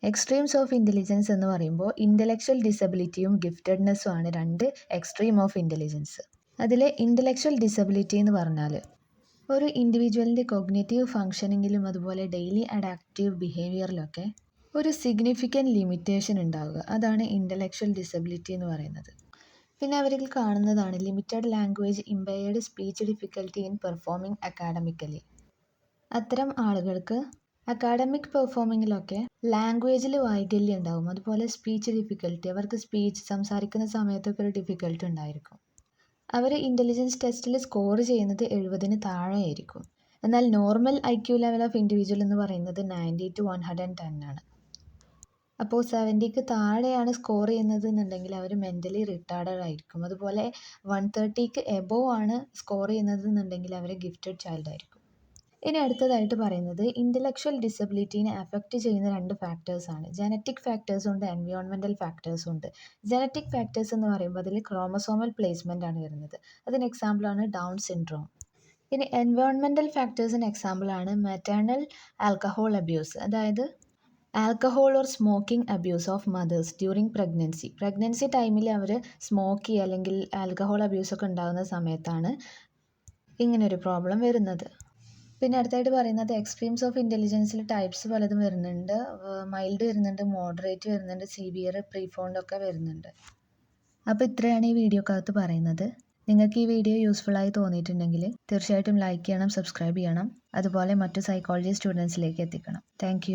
Extremes of intelligence എന്ന് പറയുമ്പോൾ ഇൻ്റലക്ച്വൽ ഡിസബിലിറ്റിയും ഗിഫ്റ്റഡ്നെസ്സും ആണ് 2 എക്സ്ട്രീം ഓഫ് ഇൻ്റലിജൻസ്. അതിൽ ഇൻ്റലക്ച്വൽ ഡിസബിലിറ്റി എന്ന് പറഞ്ഞാൽ ഒരു ഇൻഡിവിജ്വലിൻ്റെ കോഗ്നേറ്റീവ് ഫങ്ഷനിങ്ങിലും അതുപോലെ ഡെയിലി അഡാപ്റ്റീവ് ബിഹേവിയറിലൊക്കെ ഒരു സിഗ്നിഫിക്കൻറ്റ് ലിമിറ്റേഷൻ ഉണ്ടാവുക, അതാണ് ഇൻ്റലക്ച്വൽ ഡിസബിലിറ്റി എന്ന് പറയുന്നത്. പിന്നെ അവരിൽ കാണുന്നതാണ് limited language, impaired speech difficulty in performing academically. അത്തരം ആളുകൾക്ക് അക്കാഡമിക് പെർഫോമിങ്ങിലൊക്കെ ലാംഗ്വേജിൽ വൈകല്യം ഉണ്ടാവും, അതുപോലെ സ്പീച്ച് ഡിഫിക്കൽറ്റി, അവർക്ക് സംസാരിക്കുന്ന സമയത്തൊക്കെ ഒരു ഡിഫിക്കൽറ്റി ഉണ്ടായിരിക്കും. അവർ ഇൻ്റലിജൻസ് ടെസ്റ്റിൽ സ്കോർ ചെയ്യുന്നത് 70-ന് താഴെ ആയിരിക്കും. എന്നാൽ normal IQ level of individual എന്ന് പറയുന്നത് 90 to 110 ആണ്. അപ്പോൾ 70-ക്ക് താഴെയാണ് സ്കോർ ചെയ്യുന്നത് എന്നുണ്ടെങ്കിൽ അവർ മെൻ്റലി റിട്ടാർഡഡ് ആയിരിക്കും. അതുപോലെ 130-ക്ക് എബോവ് ആണ് സ്കോർ ചെയ്യുന്നത് എന്നുണ്ടെങ്കിൽ അവർ ഗിഫ്റ്റഡ് ചൈൽഡ് ആയിരിക്കും. ഇനി അടുത്തതായിട്ട് പറയുന്നത് ഇൻ്റലക്ച്വൽ ഡിസബിലിറ്റീനെ അഫക്റ്റ് ചെയ്യുന്ന 2 ഫാക്ടേഴ്സാണ്. ജനറ്റിക് ഫാക്ടേഴ്സും ഉണ്ട്, എൻവയോൺമെൻറ്റൽ ഫാക്ടേഴ്സും ഉണ്ട്. ജനറ്റിക് ഫാക്ടേഴ്സ് എന്ന് പറയുമ്പോൾ അതിൽ ക്രോമസോമൽ പ്ലേസ്മെൻ്റ് ആണ് വരുന്നത്. അതിന് എക്സാമ്പിളാണ് ഡൗൺ സിൻഡ്രോം. ഇനി എൻവയോൺമെൻറ്റൽ ഫാക്ടേഴ്സിന് എക്സാമ്പിളാണ് മാറ്റേണൽ ആൽക്കഹോൾ അബ്യൂസ്, അതായത് alcohol or smoking abuse of mothers during pregnancy ടൈമിൽ അവർ സ്മോക്ക് ചെയ്യുക അല്ലെങ്കിൽ ആൽക്കഹോൾ അബ്യൂസൊക്കെ ഉണ്ടാകുന്ന സമയത്താണ് ഇങ്ങനൊരു പ്രോബ്ലം വരുന്നത്. പിന്നെ അടുത്തായിട്ട് പറയുന്നത് എക്സ്ട്രീംസ് ഓഫ് ഇൻ്റലിജൻസിൽ ടൈപ്സ് പലതും വരുന്നുണ്ട്. മൈൽഡ് വരുന്നുണ്ട്, മോഡറേറ്റ് വരുന്നുണ്ട്, സിവിയർ, പ്രീഫോണ്ടൊക്കെ വരുന്നുണ്ട്. അപ്പോൾ ഇത്രയാണ് ഈ വീഡിയോക്കകത്ത് പറയുന്നത്. നിങ്ങൾക്ക് ഈ വീഡിയോ യൂസ്ഫുള്ളായി തോന്നിയിട്ടുണ്ടെങ്കിൽ തീർച്ചയായിട്ടും ലൈക്ക് ചെയ്യണം, സബ്സ്ക്രൈബ് ചെയ്യണം, അതുപോലെ മറ്റു സൈക്കോളജി സ്റ്റുഡൻസിലേക്ക് എത്തിക്കണം. താങ്ക്